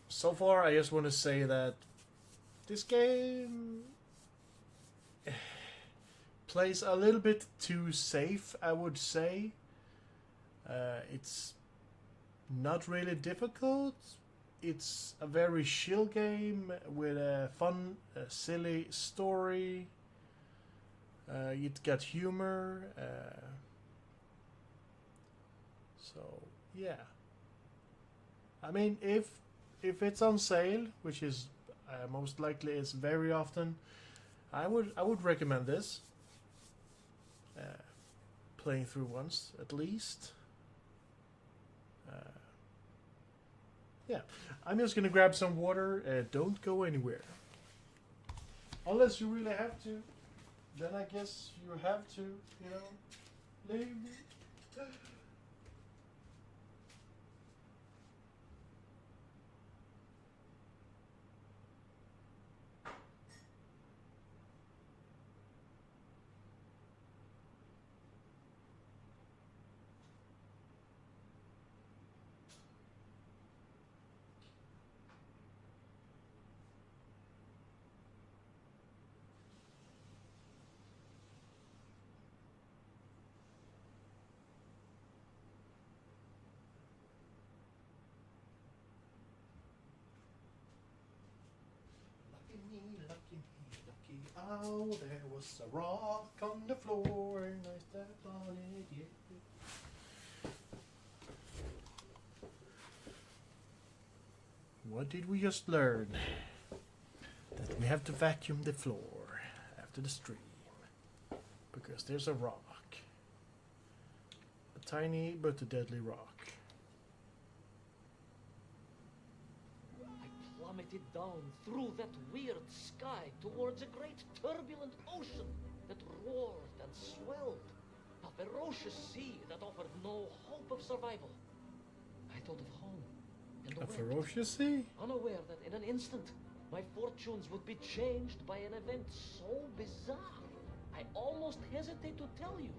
So far, I just want to say that this game plays a little bit too safe, I would say. It's not really difficult. It's a very chill game with a fun, silly story. It got humor. So yeah. I mean, if it's on sale, which is most likely is very often, I would recommend this. Playing through once at least. Yeah, I'm just gonna grab some water. Don't go anywhere. Unless you really have to, then I guess you have to, you know, leave me. Lucky me, lucky. Oh, there was a rock on the floor and I stepped on it, yeah. What did we just learn? That we have to vacuum the floor after the stream. Because there's a rock. A tiny but a deadly rock. Plummeted down through that weird sky towards a great turbulent ocean that roared and swelled. A ferocious sea that offered no hope of survival. I thought of home and A wept, ferocious sea? unaware that in an instant my fortunes would be changed by an event so bizarre I almost hesitate to tell you.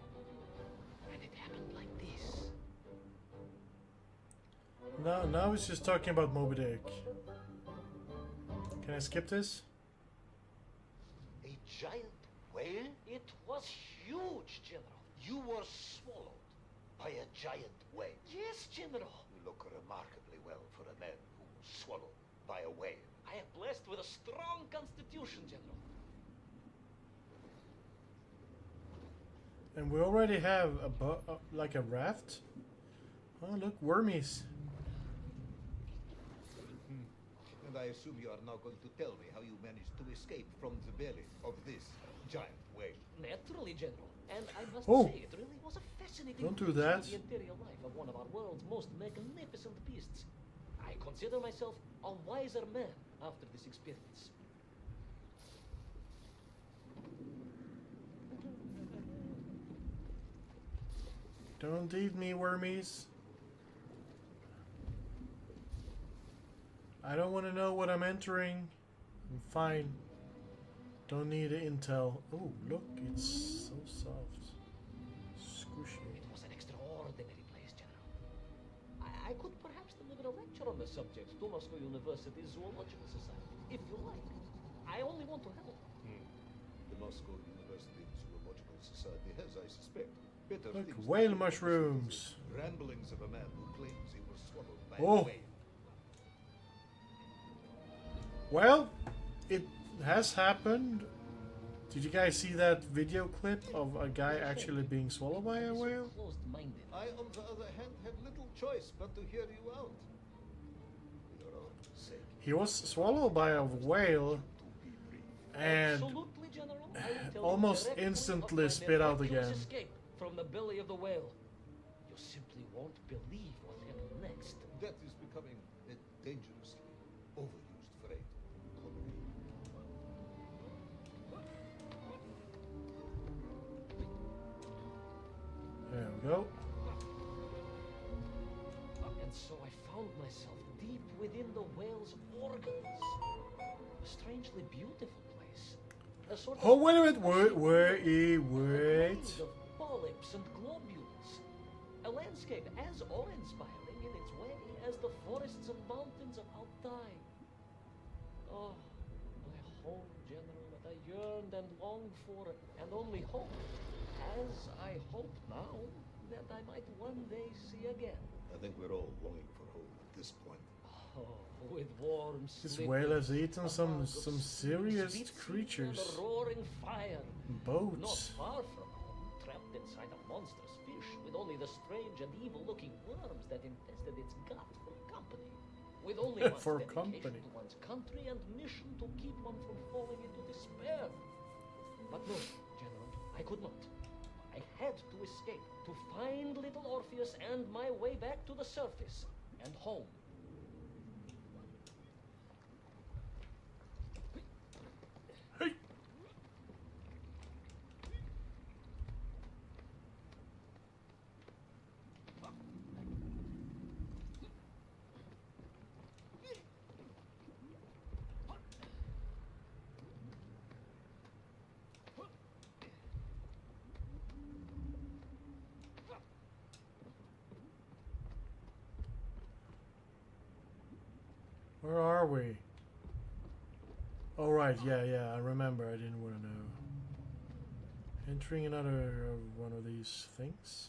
And it happened like this. Now it's just talking about Moby Dick. Can I skip this? A giant whale? It was huge, General. You were swallowed by a giant whale. Yes, General. You look remarkably well for a man who was swallowed by a whale. I am blessed with a strong constitution, General. And we already have like a raft. Oh, look, wormies. And I assume you are now going to tell me how you managed to escape from the belly of this giant whale. Naturally, General. And I must Oh. say, it really was a fascinating Don't do glimpse that. into the interior life of one of our world's most magnificent beasts. I consider myself a wiser man after this experience. Don't eat me, wormies. I don't want to know what I'm entering. I'm fine. Don't need the intel. Oh, look, it's so soft. Squishy. It was an extraordinary place, General. I could perhaps deliver a lecture on the subject to Moscow University's Zoological Society, if you like. I only want to help. The Moscow University Zoological Society has, I suspect, better Look, things to whale do than mushrooms. the ramblings of a man who claims he was swallowed by Oh. a whale. Well, it has happened. Did you guys see that video clip of a guy actually being swallowed by a whale? Closed-minded. I, on the other hand, had little choice but to hear you out. For your own sake. He was swallowed by a whale and Absolutely, General. I will tell you almost directly of instantly my spit out miraculous again. Escape from the belly of the whale. You simply won't believe what happened next. That is becoming a dangerously overused phrase. there we go. And so I found myself deep within the whale's organs. A strangely beautiful place. A sort Oh, of wait a minute. Wait. maze of polyps and globules. A landscape as awe-inspiring in its way as the forests and mountains of Altai. Oh, my home, General, that I yearned and longed for, and only hoped, as I hope now, that I might one day see again. I think we're all longing for home at this point. Oh, with warm This sleep, whale has eaten a some mug of serious sweet tea creatures. and a roaring fire. Not Boats. far from home, trapped inside a monstrous fish with only the strange and evil-looking worms that infested its gut for company. With only one's For dedication company. to one's country and mission to keep one from falling into despair. But no, General, I could not. I had to escape, to find little Orpheus and my way back to the surface and home. are we? Oh right, yeah, I remember. I didn't want to know. Entering another one of these things.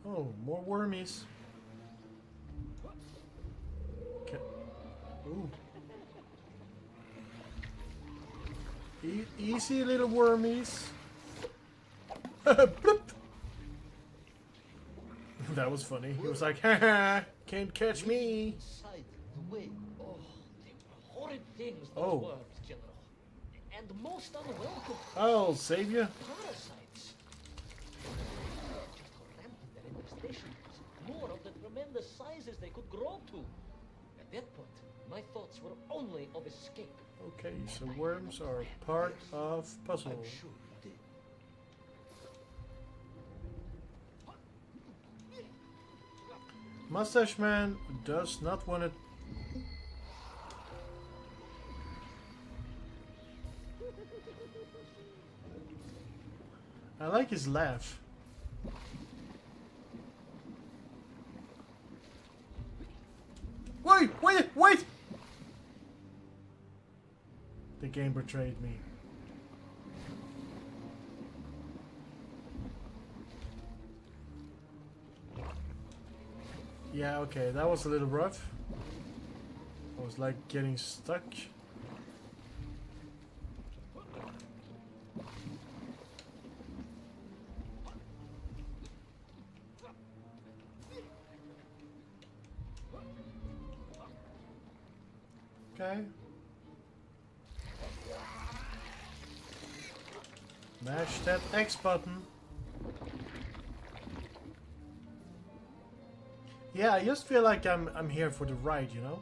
Oh, more wormies. Okay. Ooh. Easy little wormies. Bloop. That was funny. He was like, haha, can't catch me. Inside the whale. Oh, they were horrid things, those Oh. worms, General. And most unwelcome I'll save you. parasites. Just how rampant their infestation was. More of the tremendous sizes they could grow to. At that point, my thoughts were only of escape. Okay, so worms are part of puzzle. I'm sure you did. Mustache Man does not want to. I like his laugh. Wait! The game betrayed me. Yeah, okay, that was a little rough. I was like getting stuck. Okay. Mash that X button. Yeah, I just feel like I'm here for the ride, you know?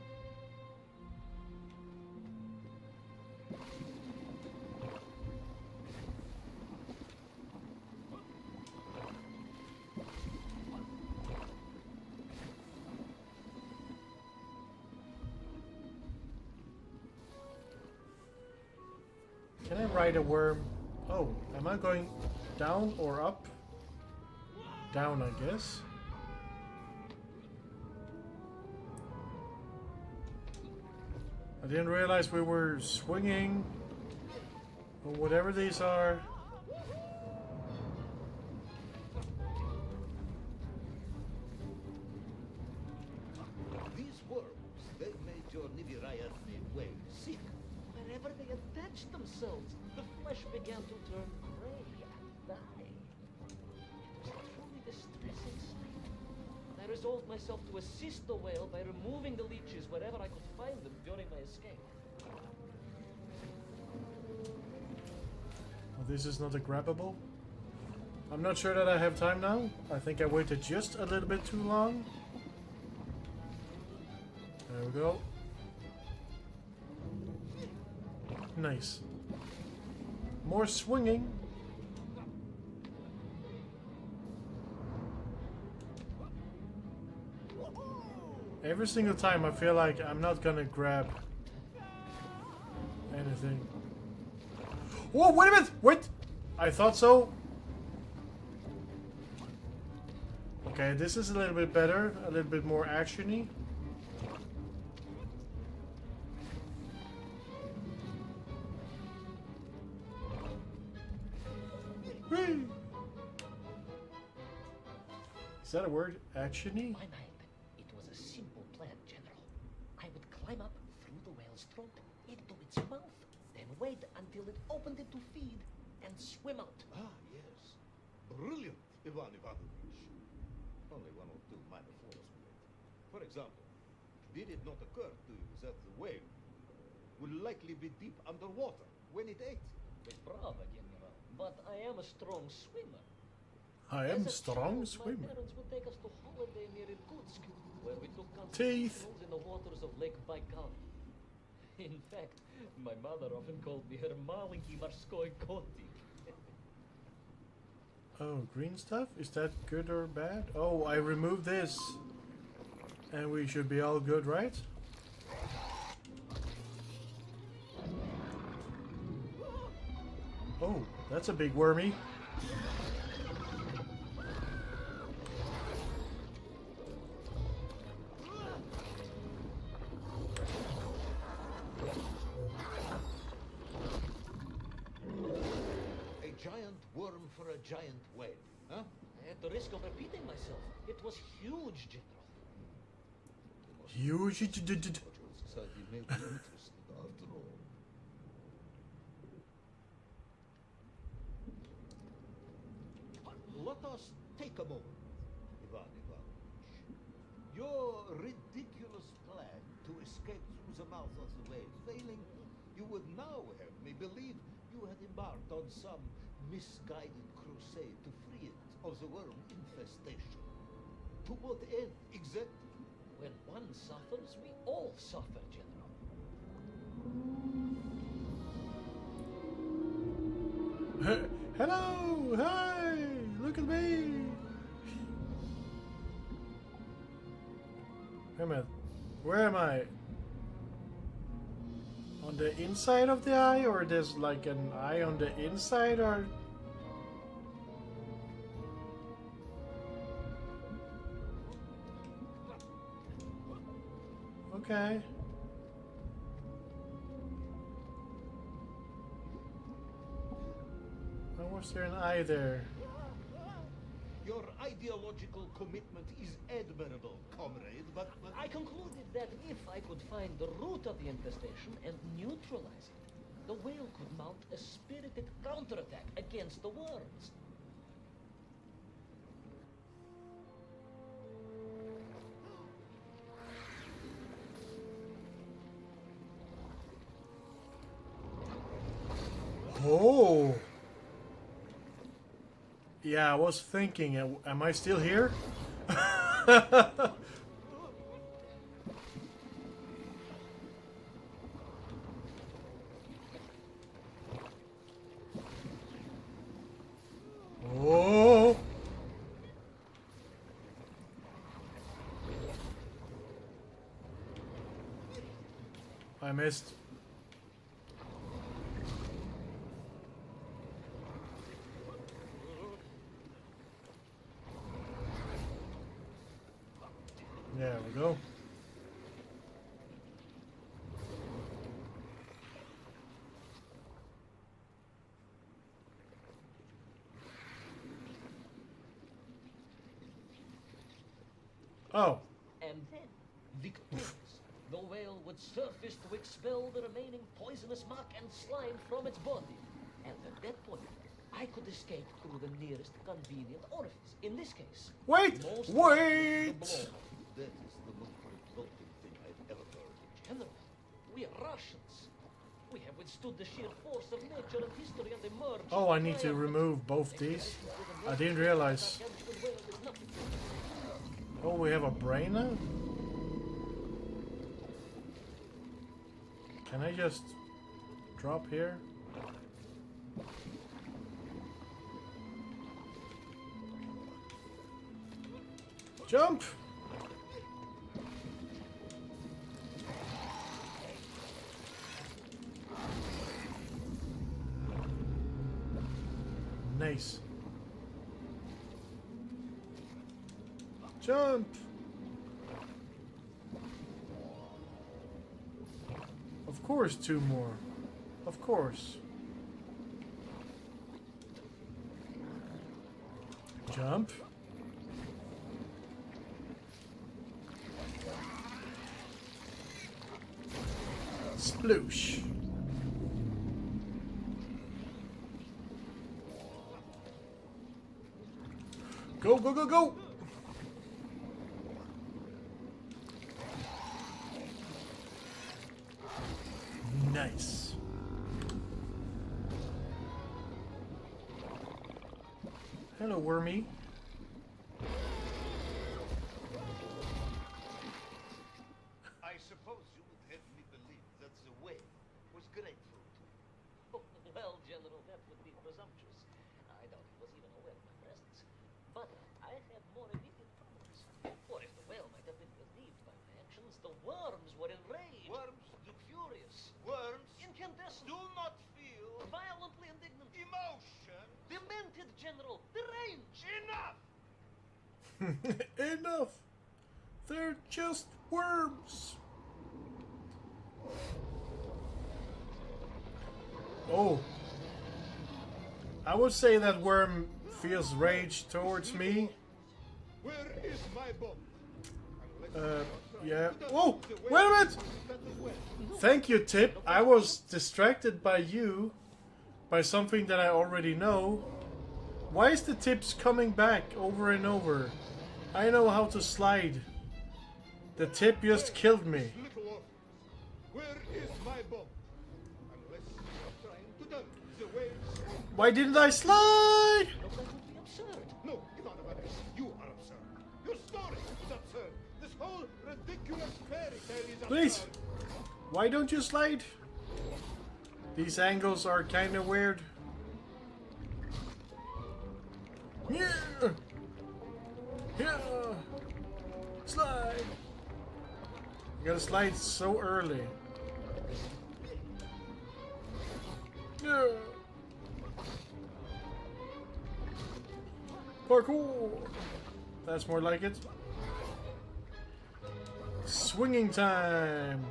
Can I ride a worm? Oh, am I going down or up? Down, I guess. I didn't realize we were swinging, or whatever these are. These worms, they made your Nivirayan whale sick. Wherever they attached themselves, the flesh began to turn gray and die. It was a truly distressing sight. I resolved myself to assist the whale by removing the leeches wherever I could find them during my escape. Well, this is not a grabbable. I'm not sure that I have time now. I think I waited just a little bit too long. There we go. Nice. More swinging. Every single time I feel like I'm not gonna grab anything. Whoa, wait a minute! Wait! I thought so. Okay, this is a little bit better, a little bit more action-y. Whee! Is that a word? Action-y? My mind, it was a simple plan, General. I would climb up through the whale's throat into its mouth, then wait until it opened it to feed and swim out. Ah, yes. Brilliant, Ivan Ivanovich. Only one or two minor flaws with it. For example, did it not occur to you that the whale would likely be deep underwater when it ate? Bravo, General. But I am a strong swimmer. I am As a strong child, swimmer. My parents would take us to holiday near Irkutsk, where we took Teeth. pools in the waters of Lake Baikal. In fact, my mother often called me her malenький морской котик. Oh, green stuff? Is that good or bad? Oh, I removed this. And we should be all good, right? Oh, that's a big wormy. for a giant whale, huh? At the risk of repeating myself, it was huge, General. Huge. What your society may be interested after all. Let us take a moment, Ivan Ivanovich. Your ridiculous plan to escape through the mouth of the whale failing, you would now have me believe you had embarked on some misguided crusade to free it of the worm infestation. To what end, exactly? When one suffers, we all suffer, General. Hello! Hi! Look at me! Wait a minute. Where am I? On the inside of the eye? Or there's like an eye on the inside? Or... Okay. Why was there an eye there? Your ideological commitment is admirable, comrade, but... I concluded that if I could find the root of the infestation and neutralize it, the whale could mount a spirited counterattack against the worms. Oh! Yeah, I was thinking, am I still here? Oh! I missed. There we go. Oh. And then, victorious, the whale would surface to expel the remaining poisonous muck and slime from its body. And at that point, I could escape through the nearest convenient orifice. In this case, Wait! most Wait! the blowhole. That is the most revolting thing I've ever heard. General, we are Russians. We have withstood the sheer force of nature and history and emerged. Oh, I need to remove both these. I didn't realize. Oh, we have a brain now? Can I just drop here? Jump! Nice. Jump! Of course, two more. Of course. Jump. Sploosh. Go, go, go, go! Nice. Hello, Wormy. I suppose you would have me believe that the whale was grateful to you. Well, General, that would be presumptuous. I doubt he was even aware of my presence. But I had more immediate problems. For if the whale might have been relieved by my actions, the worms were enraged. Worms, Furious. worms, Incandescent. do not feel Violently indignant. emotion. Demented, General. Deranged. Enough! Enough! They're just worms! Oh! I would say that worm feels rage towards me. Where is my bomb? Yeah. Whoa! Wait a minute! Thank you, Tip. I was distracted by you, by something that I already know. Why is the tips coming back over and over? I know how to slide. The tip just killed me. Little orpheus, where is my bomb? Unless you're trying to dodge the waves. Why didn't I slide? But that would be absurd. No, Ivan Ivanovich, you are absurd. Your story is absurd. This whole ridiculous fairy tale is absurd. Please. Why don't you slide? These angles are kind of weird. Yeah. Yeah. Slide. You gotta slide so early. Yeah. Parkour. That's more like it. Swinging time.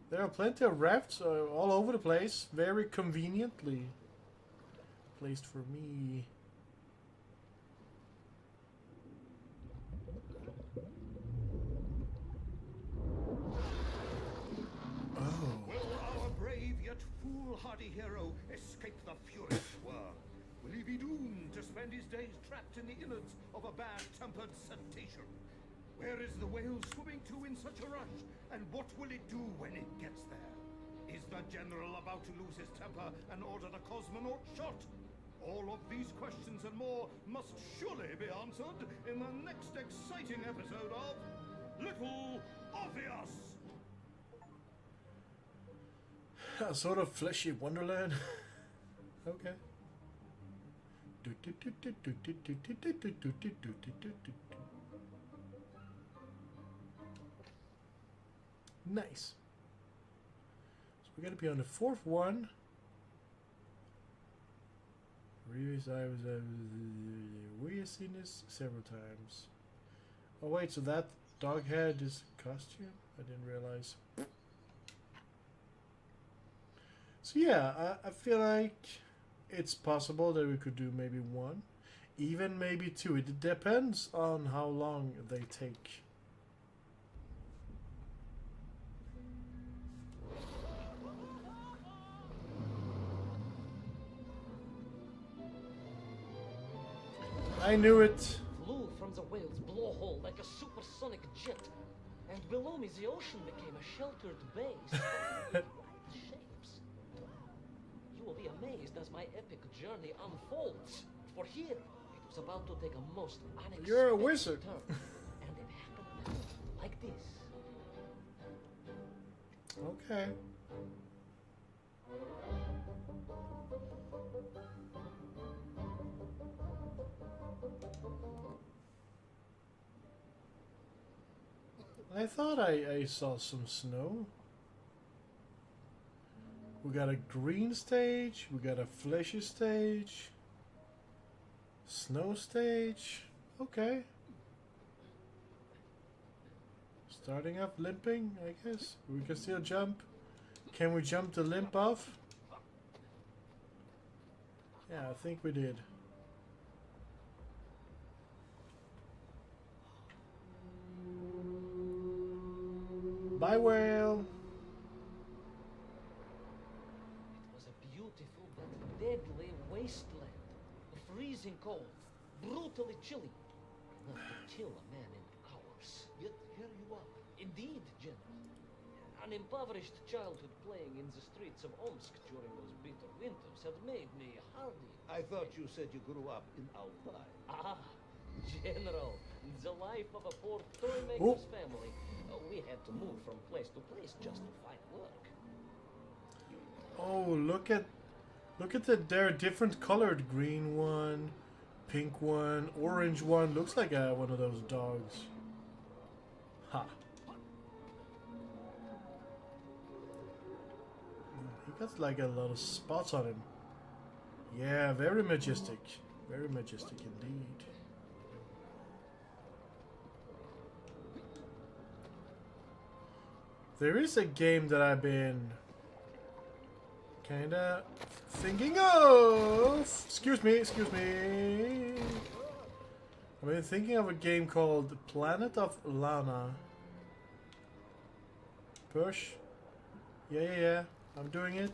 There are plenty of rafts all over the place, very conveniently placed for me. Will our brave yet foolhardy hero escape the furious worm? Will he be doomed to spend his days trapped in the innards of a bad-tempered cetacean? Where is the whale swimming to in such a rush? And what will it do when it gets there? Is the general about to lose his temper and order the cosmonaut shot? All of these questions and more must surely be answered in the next exciting episode of Little Orpheus! A sort of fleshy wonderland. Okay. Nice. So we gotta be on the fourth one. We have seen this several times. Oh wait, so that dog head is costume? I didn't realize. So yeah, I feel like it's possible that we could do maybe one, even maybe two. It depends on how long they take. I knew it. Flew from the whale's blowhole like a supersonic jet, and below me the ocean became a sheltered base with wild shapes. You will be amazed as my epic journey unfolds. For here, it was about to take a most unexpected You're a wizard. turn, and it happened like this. Okay. I thought I saw some snow. We got a green stage, we got a fleshy stage, snow stage. Okay. Starting off limping, I guess. We can still jump. Can we jump the limp off? Yeah, I think we did. Bye, whale. It was a beautiful but deadly wasteland. Freezing cold, brutally chilly. Enough to kill a man in hours. Yet here you are. Indeed, General. An impoverished childhood playing in the streets of Omsk during those bitter winters had made me hardy. I thought you said you grew up in Altai. Ah, General, the life of a poor toymaker's family. We had to move from place to place just to find work. Oh, look at there are different colored green one, pink one, orange one. Looks like one of those dogs. Ha. He got like a lot of spots on him. Yeah, very majestic. Very majestic indeed. There is a game that I've been kinda thinking of. Excuse me, excuse me. I've been thinking of a game called Planet of Lana. Push. Yeah. I'm doing it.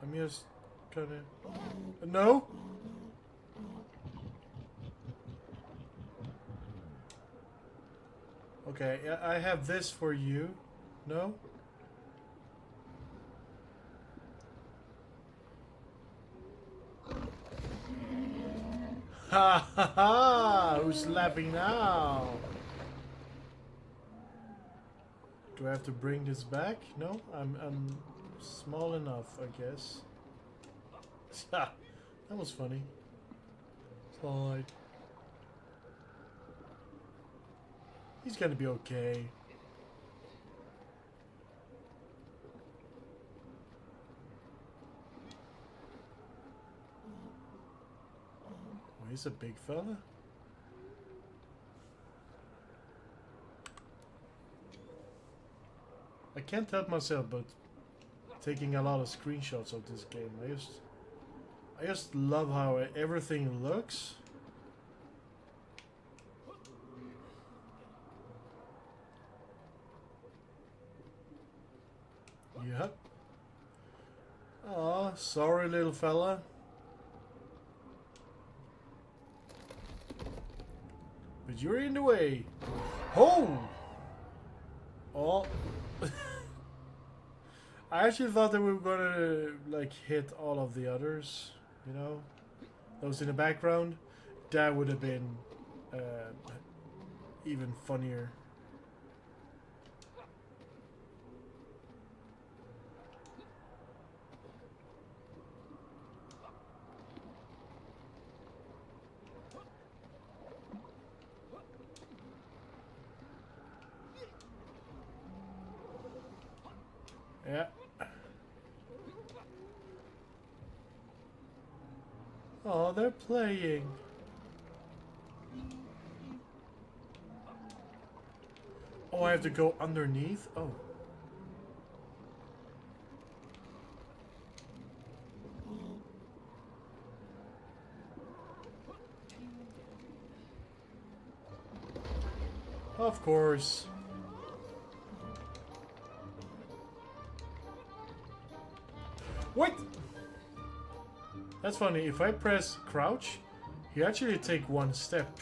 I'm just kinda... No? Okay, I have this for you. No? Ha ha ha! Who's laughing now? Do I have to bring this back? No? I'm small enough, I guess. That was funny. Slide. He's gonna be okay. Oh, he's a big fella. I can't help myself but taking a lot of screenshots of this game. I just love how everything looks. Yep. Aw, sorry little fella. But you're in the way. Oh! Oh. I actually thought that we were gonna like hit all of the others, you know, those in the background. That would have been even funnier. Yeah. Oh, they're playing. Oh, I have to go underneath? Oh. Of course. What? That's funny. If I press crouch, you actually take one step.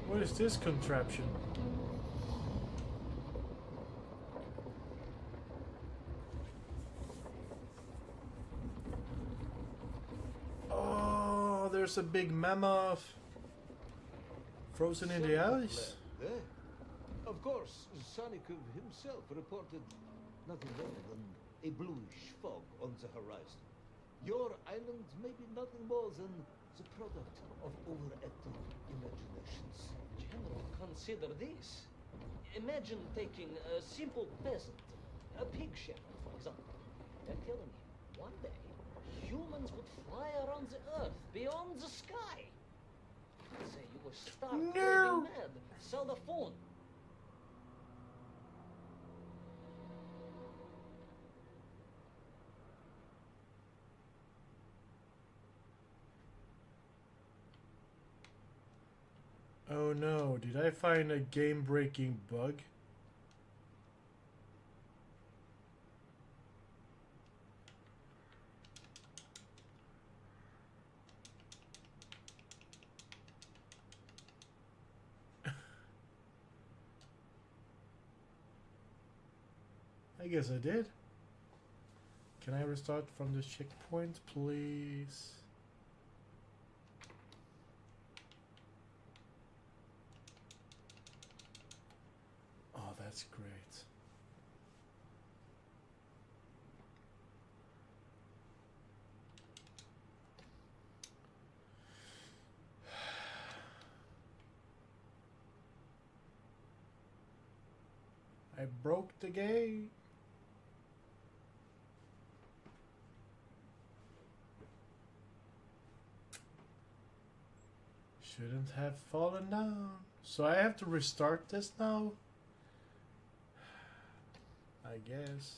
What is this contraption? There's a big mammoth frozen in the ice. There. Of course, Sanikov himself reported nothing more than a bluish fog on the horizon. Your island may be nothing more than the product of overactive imaginations. General, consider this. Imagine taking a simple peasant, a pig shepherd, for example. They're telling me one day humans would fly around the earth beyond the sky. I'd say you were stark raving mad. Sell the phone. Oh no, did I find a game-breaking bug? I guess I did. Can I restart from this checkpoint, please? Oh, that's great. I broke the gate. Shouldn't have fallen down. So I have to restart this now? I guess.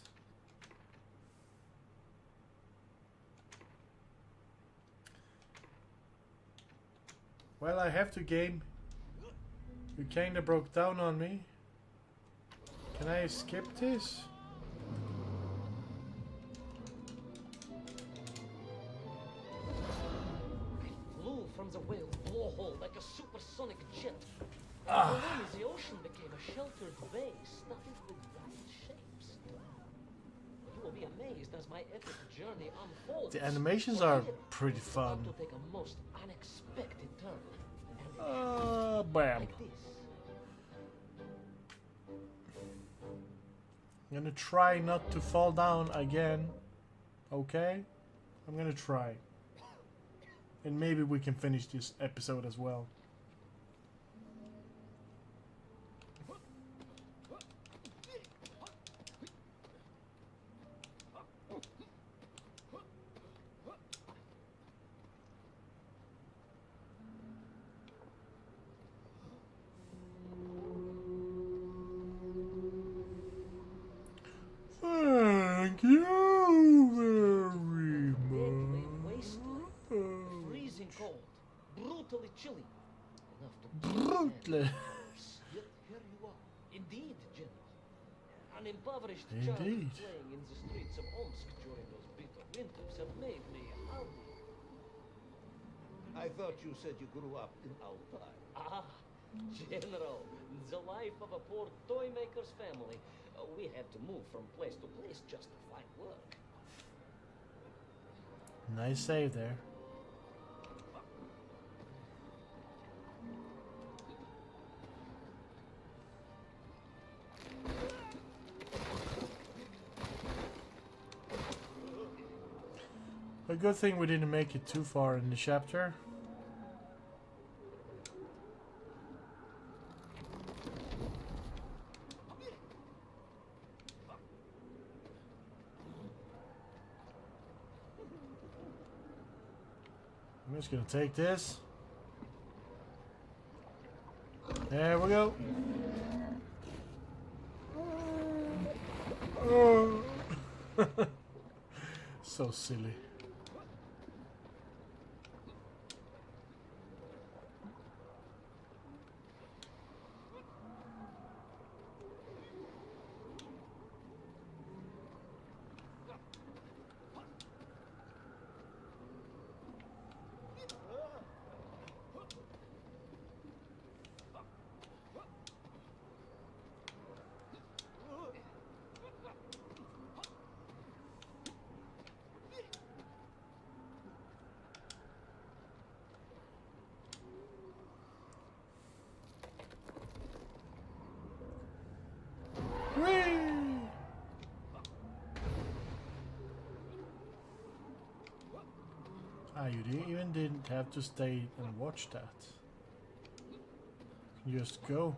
Well, I have to game. You kinda broke down on me. Can I skip this? I flew from the whale's blowhole like a supersonic jet. Ah. And then the ocean became a sheltered bay studded with wild shapes. You will be amazed as my epic journey unfolds. The animations For are here, pretty it's fun. about to take a most unexpected turn. And Bam. like this. I'm gonna try not to fall down again. Okay? I'm gonna try. And maybe we can finish this episode as well. Thank you very Deadly much. wasteland. Freezing cold. Brutally chilly. Enough to kill a man. Brutally. Yet here you are. Indeed, General. An impoverished Indeed. child playing in the streets of Omsk during those bitter winters have made me hungry. I thought you said you grew up in Altai. Ah, General, the life of a poor toy maker's family. We had to move from place to place just to find work. Nice save there. A good thing we didn't make it too far in the chapter. I'm just gonna take this. There we go. Oh. So silly. Whee! You even didn't have to stay and watch that. Just go.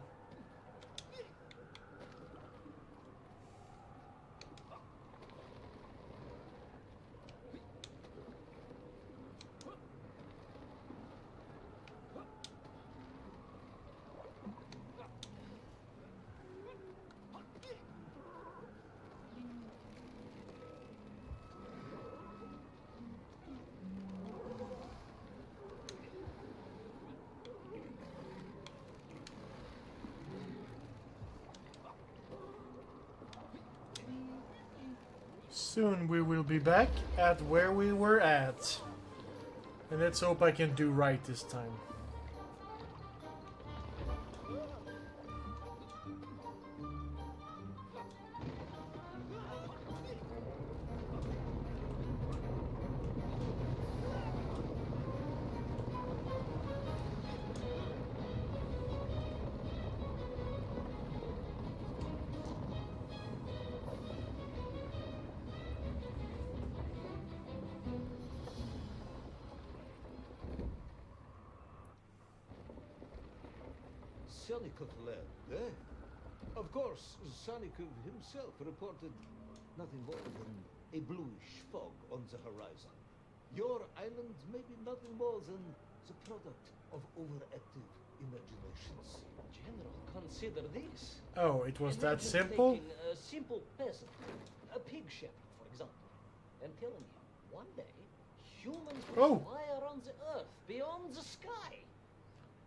Soon we will be back at where we were at. And let's hope I can do right this time. Silly could lead, eh? Of course, Sonic himself reported nothing more than a bluish fog on the horizon. Your island may be nothing more than the product of overactive imaginations. General, consider this. Oh, it was that Imagine simple? taking a simple peasant, a pig shepherd, for example, and telling him one day humans will fly around the earth beyond the sky.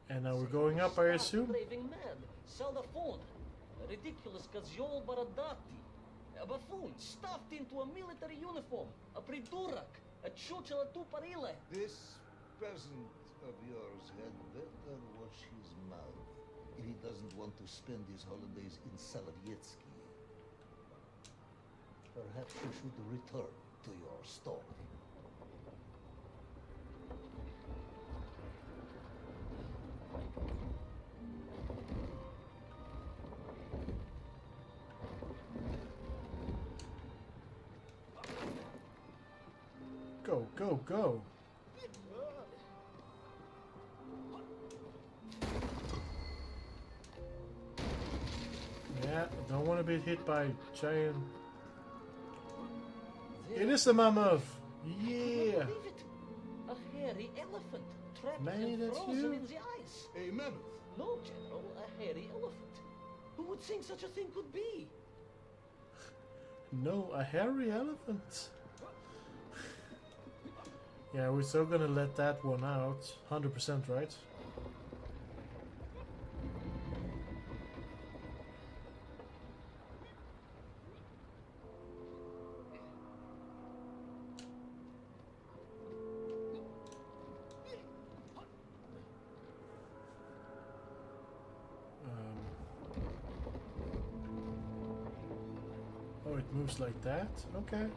And now we're going up, I assume? Raving man, Salafon, a ridiculous Kazyol Baradati, a buffoon stuffed into a military uniform, a pridurak, a chuchela tuparile. This peasant of yours had better watch his mouth if he doesn't want to spend his holidays in Salavietsky. Perhaps you should return to your store. Go, go, go. Yeah, don't want to be hit by giant. It is a mammoth. I Yeah. believe it. A hairy elephant trapped Man, and that's frozen you. in the ice. A mammoth. No, General, a hairy elephant. Who would think such a thing could be? No, a hairy elephant. Yeah, we're still gonna let that one out. 100%, right? Oh, it moves like that? Okay.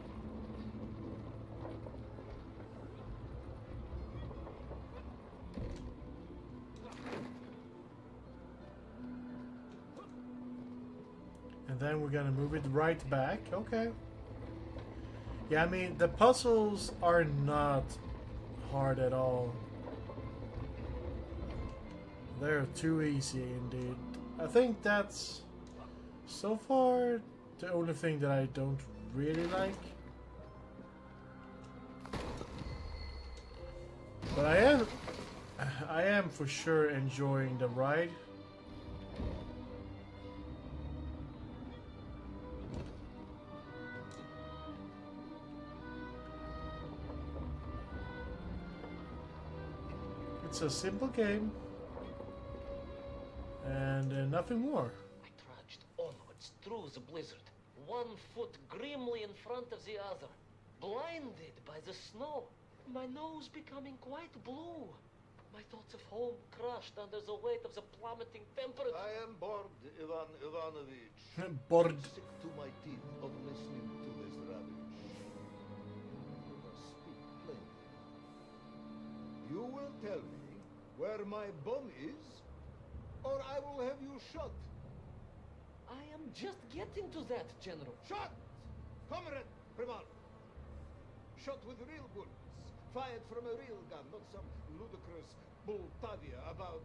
And then we're gonna move it right back. Okay. Yeah, I mean, the puzzles are not hard at all. They're too easy indeed. I think that's so far the only thing that I don't really like. But I am for sure enjoying the ride. It's a simple game, and nothing more. I trudged onwards through the blizzard, one foot grimly in front of the other, blinded by the snow, my nose becoming quite blue. My thoughts of home crushed under the weight of the plummeting temperature. I am bored, Ivan Ivanovich. Bored. Sick to my teeth of listening to this rubbish. Let us speak plainly. You will tell me where my bomb is, or I will have you shot. I am just getting to that, General. Shot! Comrade Primal! Shot with real bullets. Fired from a real gun, not some ludicrous Bultavia about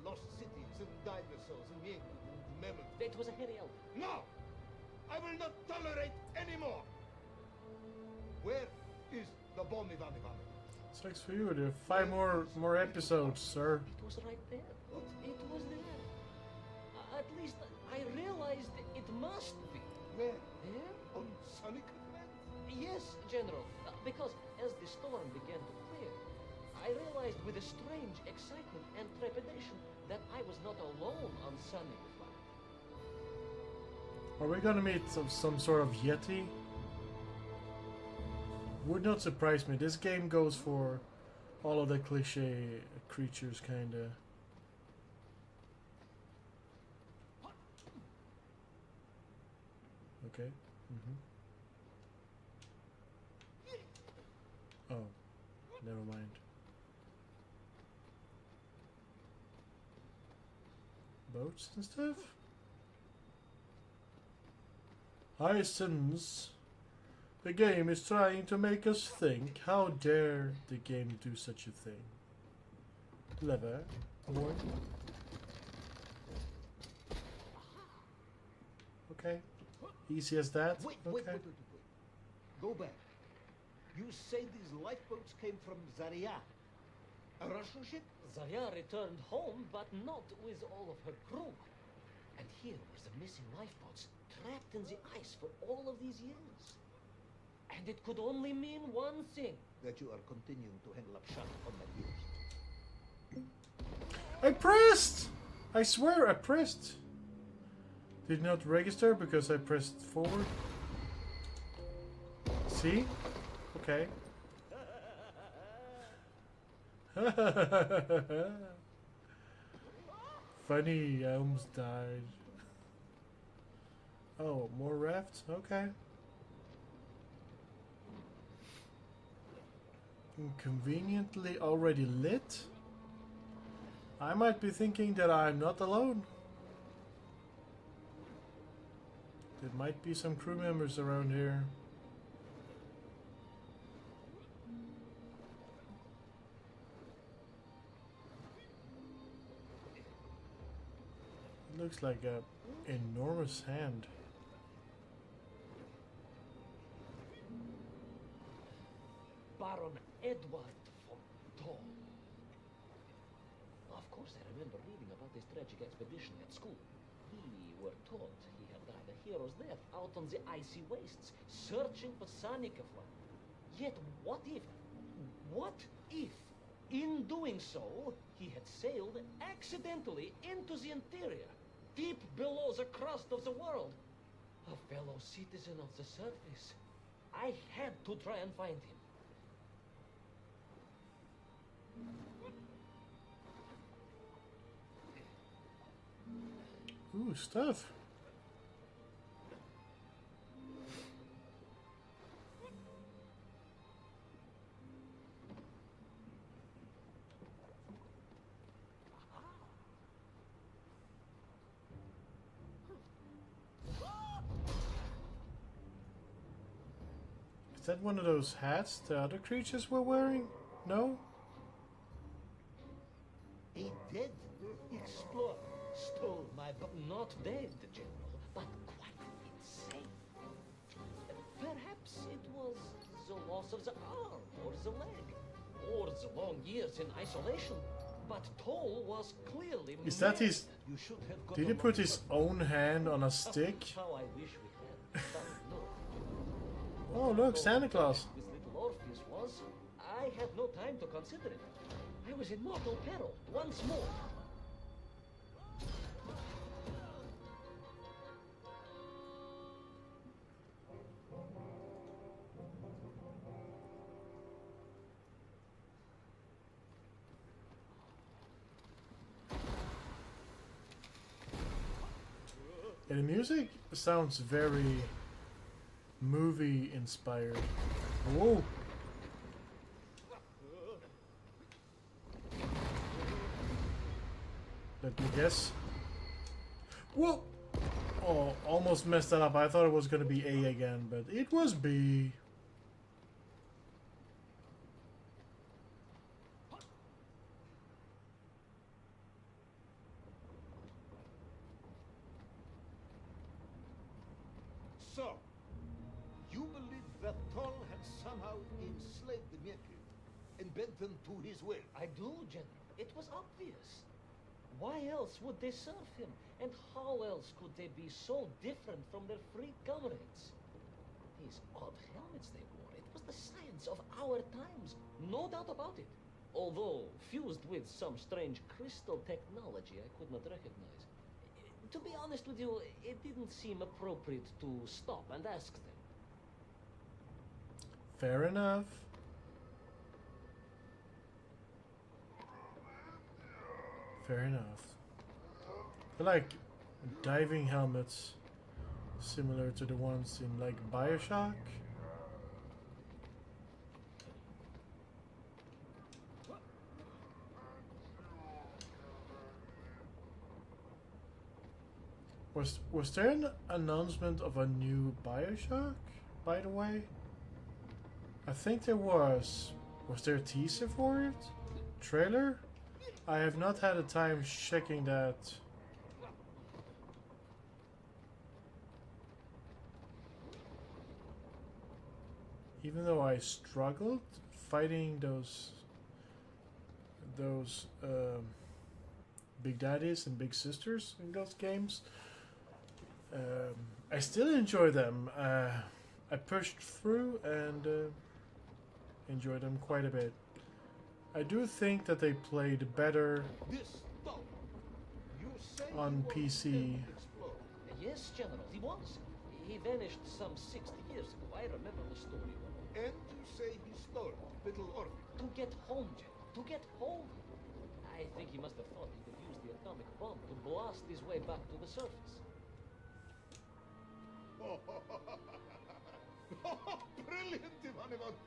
lost cities and dinosaurs and Yink and mammoth. It was a hairy elf. No! I will not tolerate any more! Where is the bomb, Ivan Ivanovich? Sucks for you. There are 5 more episodes, sir. It was right there. It was there. At least I realized it must be. Where? There? On Sonic Command? Yes, General. Because as the storm began to clear, I realized with a strange excitement and trepidation that I was not alone on Sonic Flight. Are we gonna meet some sort of Yeti? Would not surprise me. This game goes for all of the cliche creatures, kinda. Okay. Oh, never mind. Boats and stuff? Hyacinths. The game is trying to make us think. How dare the game do such a thing? Lever. One. Okay. Easy as that. Wait, Okay. wait. Go back. You say these lifeboats came from Zarya, a Russian ship? Zarya returned home, but not with all of her crew. And here were the missing lifeboats, trapped in the ice for all of these years. And it could only mean one thing. That you are continuing to hang Lapshan on my ears. I pressed! I swear I pressed. Did not register because I pressed forward. See? Okay. Funny, I almost died. Oh, more rafts? Okay. Conveniently already lit? I might be thinking that I'm not alone. There might be some crew members around here. It looks like a enormous hand. Baron Edward von Toll. Of course, I remember reading about this tragic expedition at school. We were taught he had died a hero's death out on the icy wastes, searching for Sanikafla. Yet, what if, in doing so, he had sailed accidentally into the interior, deep below the crust of the world? A fellow citizen of the surface. I had to try and find him. Ooh, stuff. Is that one of those hats the other creatures were wearing? No? A dead explorer stole my But not dead, General, but quite insane. Perhaps it was the loss of the arm or the leg, or the long years in isolation. But Toll was clearly Is that his... You should have got Did he along put his own hand on a stick? How I wish we had. But no. Oh look, Santa Claus. With little Orpheus was, I had no time to consider it. I was in mortal peril once more. And the music sounds very movie inspired. Whoa! Let me guess. Whoa! Oh, almost messed that up. I thought it was gonna be A again, but it was B. So, you believe that Toll had somehow enslaved the Mirki and bent them to his will? I do, General. It was obvious. Why else would they serve him? And how else could they be so different from their free comrades? These odd helmets they wore, it was the science of our times. No doubt about it. Although fused with some strange crystal technology I could not recognize. To be honest with you, it didn't seem appropriate to stop and ask them. Fair enough. Fair enough. They're like diving helmets, similar to the ones in like BioShock. Was there an announcement of a new BioShock, by the way? I think there was. Was there a teaser for it? Trailer? I have not had a time checking that. even though I struggled fighting those big daddies and big sisters in those games, I still enjoy them. I pushed through and enjoyed them quite a bit. I do think that they played better on PC. Yes, General, he was. He vanished some 60 years ago. I remember the story well. And you say he stole little orpheus. To get home, General. To get home. I think he must have thought he could use the atomic bomb to blast his way back to the surface. Brilliant, Ivanovich!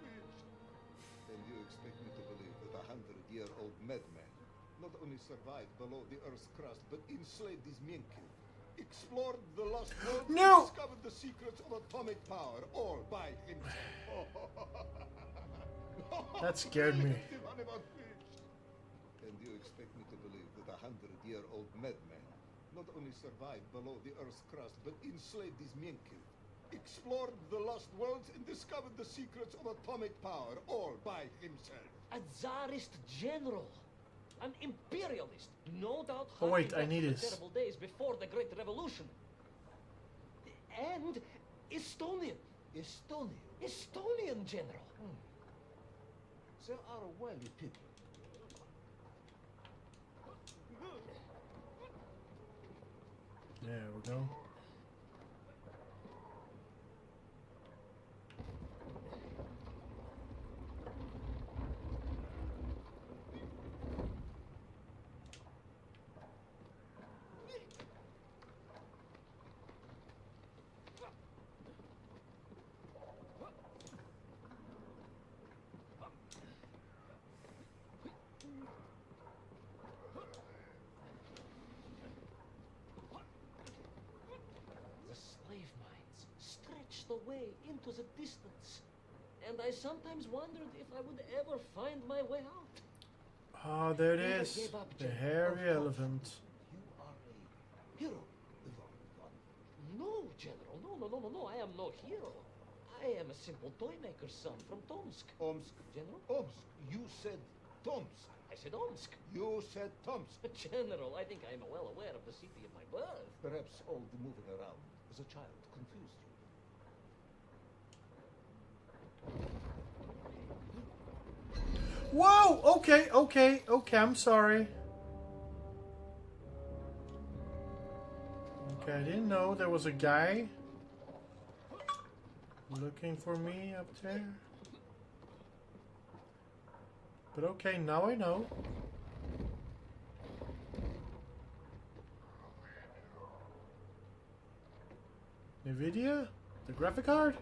And you expect me to believe that a 100-year-old madman not only survived below the Earth's crust, but enslaved his Mienkin, explored the lost world, No! and discovered the secrets of atomic power, all by himself. That scared me. And you expect me to believe that a 100-year-old madman not only survived below the Earth's crust, but enslaved his Mienkin, explored the lost worlds, and discovered the secrets of atomic power, all by himself. A Tsarist general. An imperialist. No doubt. Oh wait, I harking need back to the this. terrible days before the Great Revolution. And Estonian. Estonian general. They are wily people. There we go. The slave mines stretched away into the distance. And I sometimes wondered if I would ever find my way out. Ah, there it Never is. gave up, The General. hairy Of course. elephant. You are a hero, Ivan. No, General. No. I am no hero. I am a simple toy maker's son from Tomsk. Omsk. General? Omsk. You said Tomsk. I said Omsk. You said Tomsk. General, I think I am well aware of the city of my birth. Perhaps all the moving around as a child confused you. Whoa! Okay, I'm sorry. Okay, I didn't know there was a guy looking for me up there. But okay, now I know. NVIDIA? The graphic card?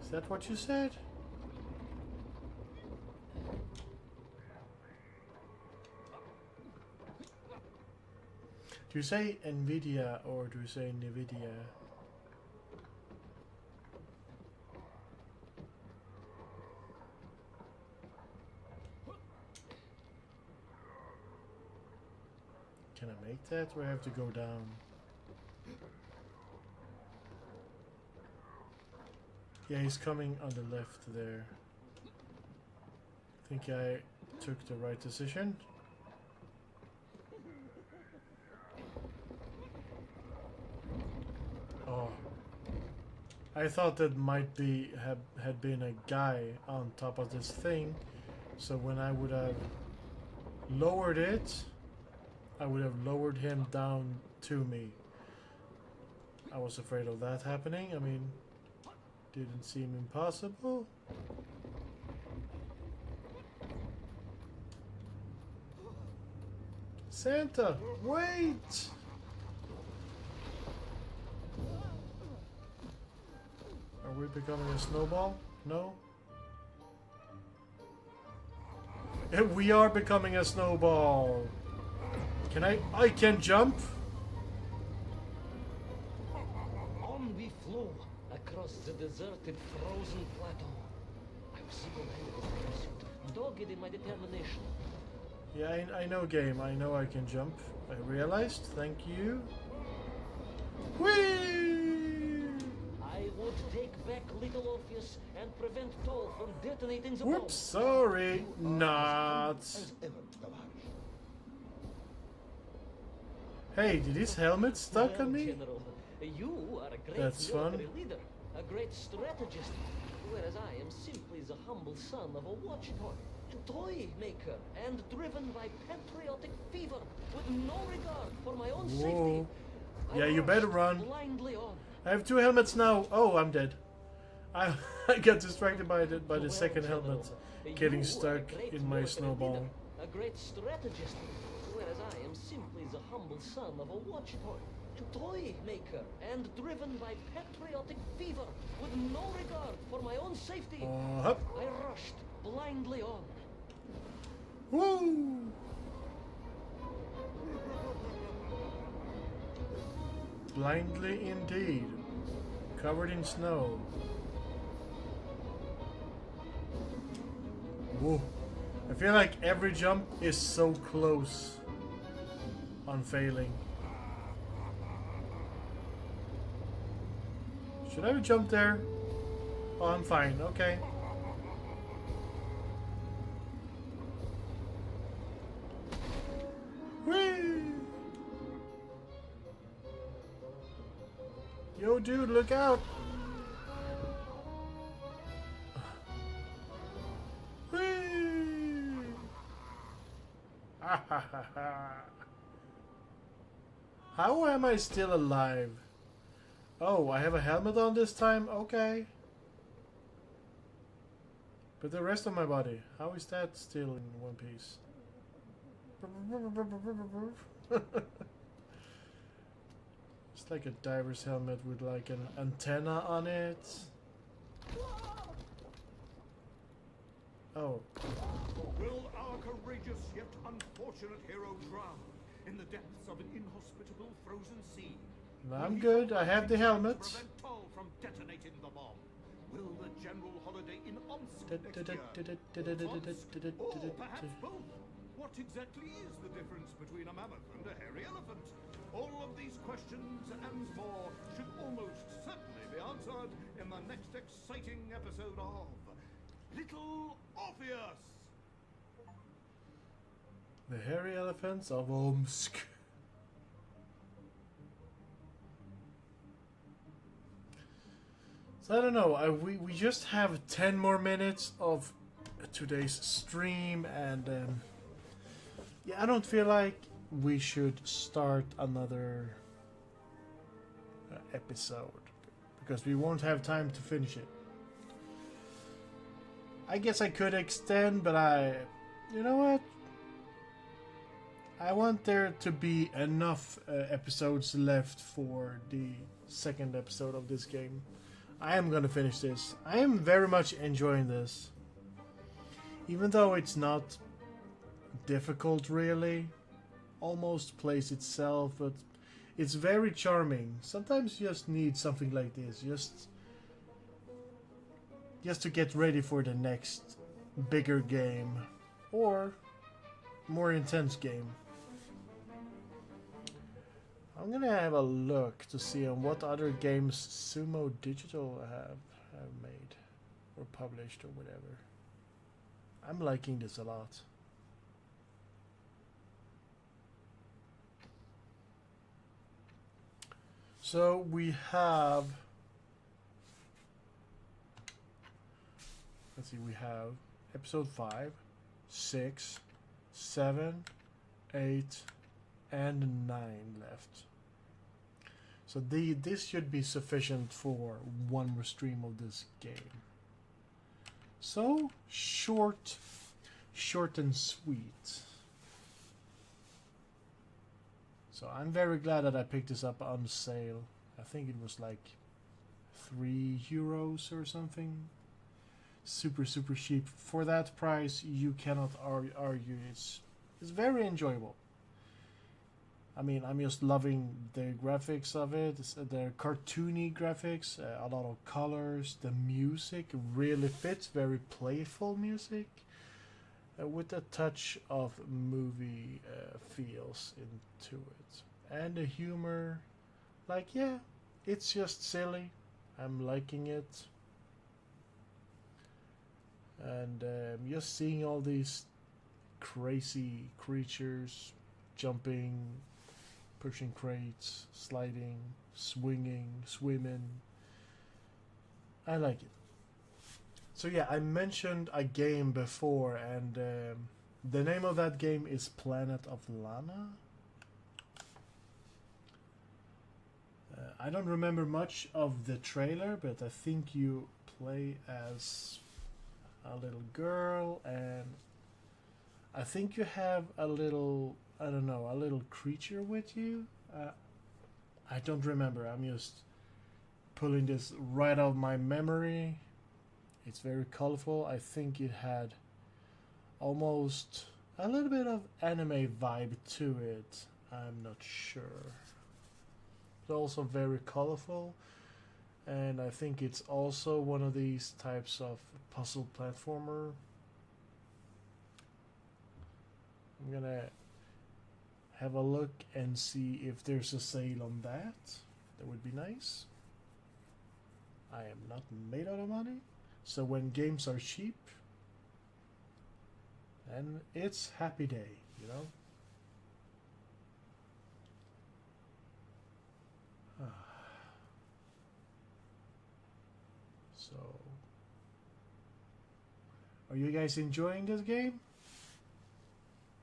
Is that what you said? Do you say NVIDIA or do you say NVIDIA? Can I make that or I have to go down? Yeah, he's coming on the left there. I think I took the right decision. Oh, I thought that might be had been a guy on top of this thing, so when I would have lowered it, I would have lowered him down to me. I was afraid of that happening. I mean, didn't seem impossible. Santa, wait! Are we becoming a snowball? No? We are becoming a snowball! Can I can jump? On we flew across the deserted, frozen plateau. I was single-handed in my pursuit, dogged in my determination. Yeah, I know game. I know I can jump. I realized. Thank you. Whee! I would would take back little Orpheus and prevent Toll from detonating the bomb. Whoops, sorry. Not. As ever, Tavares. Hey, did his helmet stuck Well, on me? General, you are a great That's military fun. leader, a great strategist, whereas I am simply the humble son of a watch toy maker, and driven by patriotic fever, with no regard for my own safety. Whoa. I Yeah, you better rushed run. blindly on. I have 2 helmets now. Oh, I'm dead. I I got distracted by the Well, second General, helmet you getting are a stuck great in my military snowball. leader, a great strategist, whereas I am simply the humble son of a watch toy maker, and driven by patriotic fever, with no regard for my own safety. Hup. I rushed blindly on. Woo! Blindly indeed. Covered in snow. Whoa. I feel like every jump is so close on failing. Should I have jumped there? Oh, I'm fine. Okay. Whee! Yo, dude, look out! Whee! Ha ha ha ha! How am I still alive? Oh, I have a helmet on this time? Okay. But the rest of my body, how is that still in one piece? It's like a diver's helmet with like an antenna on it. Oh. Will our courageous yet unfortunate hero drown in the depths of an inhospitable frozen sea? I'm good, I have the helmet. Prevent Toll from detonating the bomb. Will the general holiday in Omsk next year? Or perhaps both? What exactly is the difference between a mammoth and a hairy elephant? All of these questions and more should almost certainly be answered in the next exciting episode of Little Orpheus! The hairy elephants of Omsk. So I don't know, we just have 10 more minutes of today's stream, and yeah, I don't feel like we should start another episode, because we won't have time to finish it. I guess I could extend, but you know what? I want there to be enough episodes left for the second episode of this game. I am gonna finish this. I am very much enjoying this. Even though it's not difficult really, almost plays itself, but it's very charming. Sometimes you just need something like this, just to get ready for the next bigger game or more intense game. I'm gonna have a look to see on what other games Sumo Digital have made or published or whatever. I'm liking this a lot. So we have, let's see, we have episode 5, 6, 7, 8, and 9 left. So this should be sufficient for one more stream of this game. So short and sweet. So I'm very glad that I picked this up on sale. I think it was like €3 or something. Super cheap. For that price, you cannot argue. It's very enjoyable. I mean, I'm just loving the graphics of it. The cartoony graphics, a lot of colors. The music really fits, very playful music, with a touch of movie feels into it. And the humor, like, yeah, it's just silly. I'm liking it. And just seeing all these crazy creatures jumping, pushing crates, sliding, swinging, swimming. I like it. So yeah, I mentioned a game before, and the name of that game is Planet of Lana. I don't remember much of the trailer, but I think you play as a little girl, and I think you have a little, I don't know, a little creature with you. I don't remember. I'm just pulling this right out of my memory. It's very colorful. I think it had almost a little bit of anime vibe to it. I'm not sure. It's also very colorful, and I think it's also one of these types of puzzle platformer. I'm gonna have a look and see if there's a sale on that. That would be nice. I am not made out of money, so when games are cheap, then it's happy day, you know? So, are you guys enjoying this game?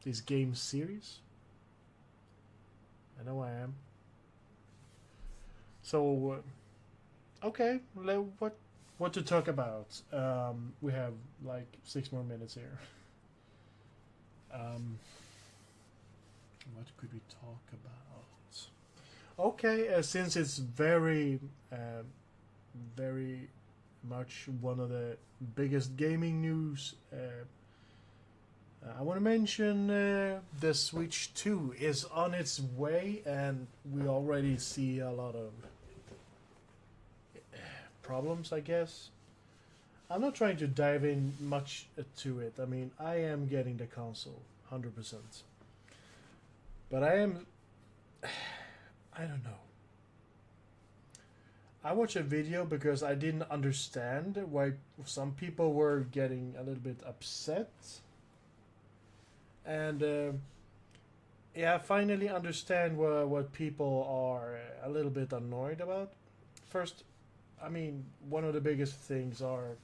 This game series? I know I am. So, okay, what to talk about? We have like 6 more minutes here. What could we talk about? Okay, since it's very much one of the biggest gaming news, I want to mention the Switch 2 is on its way, and we already see a lot of problems, I guess. I'm not trying to dive in much to it. I mean, I am getting the console, 100%. But I am... I don't know. I watched a video because I didn't understand why some people were getting a little bit upset. And yeah, I finally understand what people are a little bit annoyed about. First, I mean, one of the biggest things are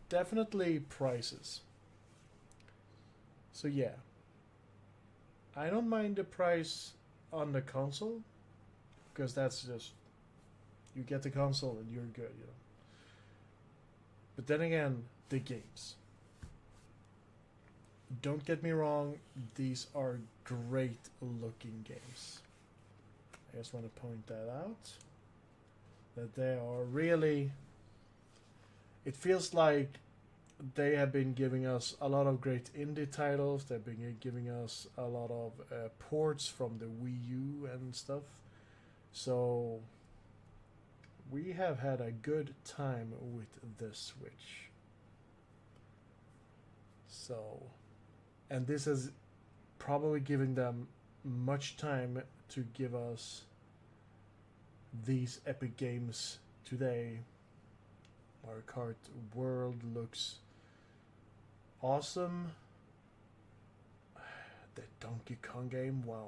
definitely prices. So yeah, I don't mind the price on the console, because that's just, you get the console and you're good, you know. But then again, the games. Don't get me wrong, these are great looking games. I just want to point that out. That they are really... It feels like they have been giving us a lot of great indie titles. They've been giving us a lot of ports from the Wii U and stuff. So we have had a good time with the Switch. So, and this is probably giving them much time to give us these epic games today. Mario Kart World looks awesome. The Donkey Kong game, wow,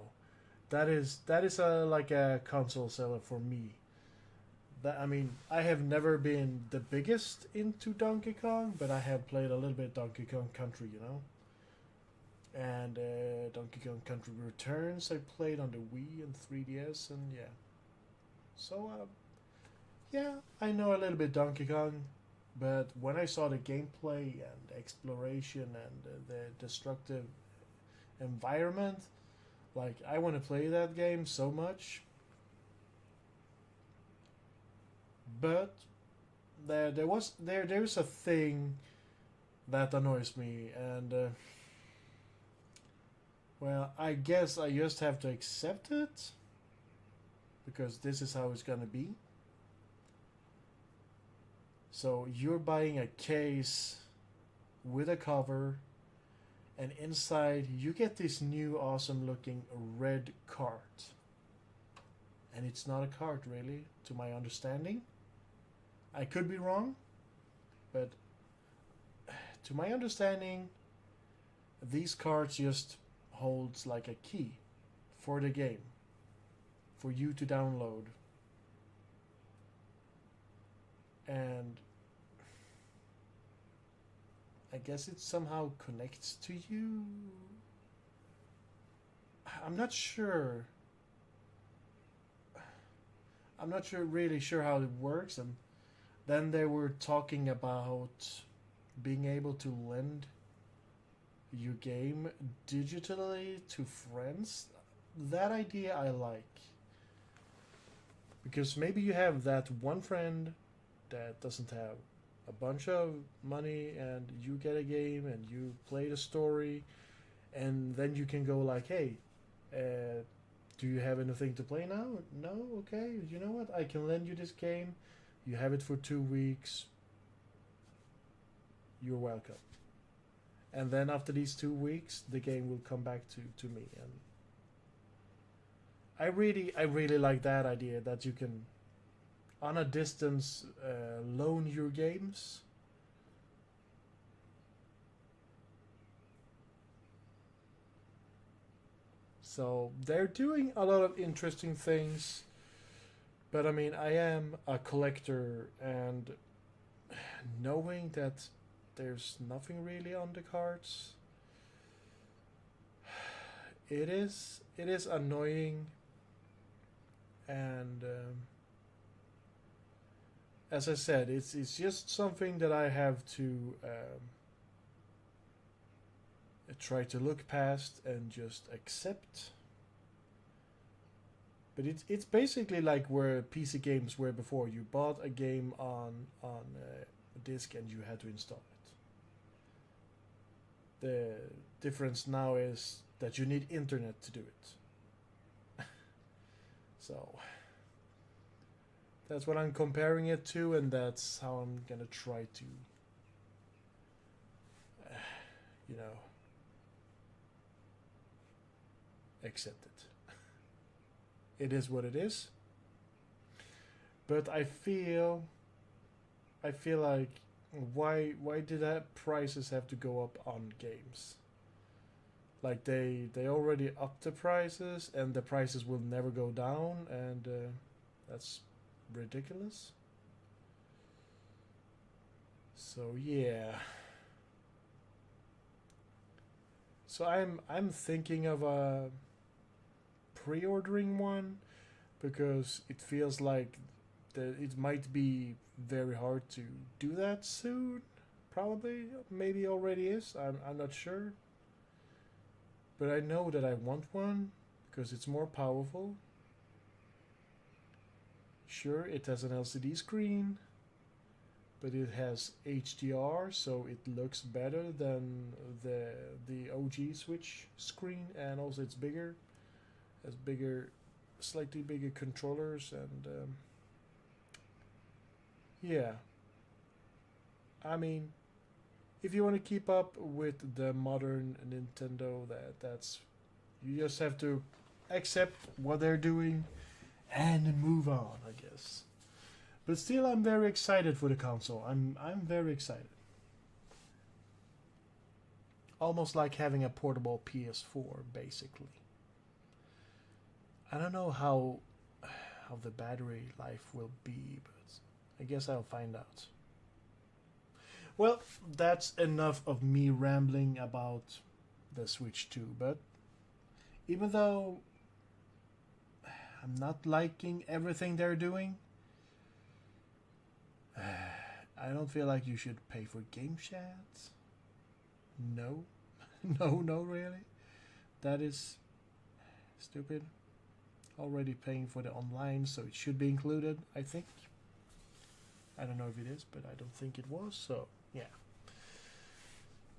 that is like a console seller for me. That, I mean, I have never been the biggest into Donkey Kong, but I have played a little bit Donkey Kong Country, you know. And Donkey Kong Country Returns I played on the Wii and 3DS, and yeah. So yeah, I know a little bit Donkey Kong, but when I saw the gameplay and exploration and the destructive environment, like, I want to play that game so much. But there is a thing that annoys me, and well, I guess I just have to accept it, because this is how it's gonna be. So you're buying a case with a cover, and inside you get this new awesome looking red cart. And it's not a cart, really, to my understanding. I could be wrong, but to my understanding, these cards just holds like a key for the game for you to download. And I guess it somehow connects to you. I'm not sure. I'm not really sure how it works. And then they were talking about being able to lend your game digitally to friends. That idea I like. Because maybe you have that one friend that doesn't have a bunch of money and you get a game and you play the story, and then you can go like, hey, do you have anything to play now? No? Okay, you know what? I can lend you this game. You have it for 2 weeks. You're welcome. And then after these 2 weeks, the game will come back to me. And I really like that idea that you can, on a distance, loan your games. So they're doing a lot of interesting things. But I mean, I am a collector, and knowing that there's nothing really on the cards, it is annoying. And as I said, it's just something that I have to try to look past and just accept. But it's basically like where PC games were before. You bought a game on a disc and you had to install it. The difference now is that you need internet to do it. So that's what I'm comparing it to, and that's how I'm gonna try to, accept it. It is what it is. But I feel like why did that prices have to go up on games? Like they already upped the prices, and the prices will never go down, and that's ridiculous. So yeah. So I'm thinking of pre-ordering one, because it feels like that it might be very hard to do that soon. Probably, maybe already is. I'm not sure. But I know that I want one because it's more powerful. Sure, it has an LCD screen, but it has HDR, so it looks better than the OG Switch screen, and also it's bigger, has slightly bigger controllers, and yeah. I mean, if you want to keep up with the modern Nintendo, that's you just have to accept what they're doing and move on, I guess. But still, I'm very excited for the console. I'm very excited. Almost like having a portable PS4, basically. I don't know how the battery life will be, but I guess I'll find out. Well, that's enough of me rambling about the Switch 2, but even though I'm not liking everything they're doing, I don't feel like you should pay for game chat. No. No, really. That is stupid. Already paying for the online, so it should be included, I think. I don't know if it is, but I don't think it was, so yeah.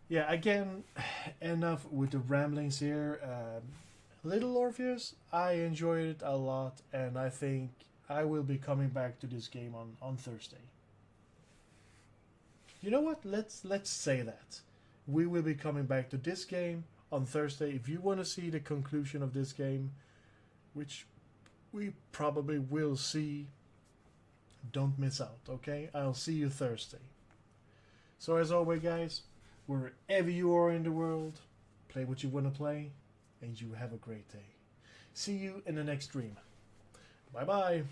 Yeah, again, enough with the ramblings here. Little Orpheus, I enjoyed it a lot, and I think I will be coming back to this game on Thursday. You know what? Let's say that. We will be coming back to this game on Thursday. If you want to see the conclusion of this game, which we probably will see don't miss out, okay? I'll see you Thursday. So as always, guys, wherever you are in the world, play what you want to play, and you have a great day. See you in the next stream. Bye-bye.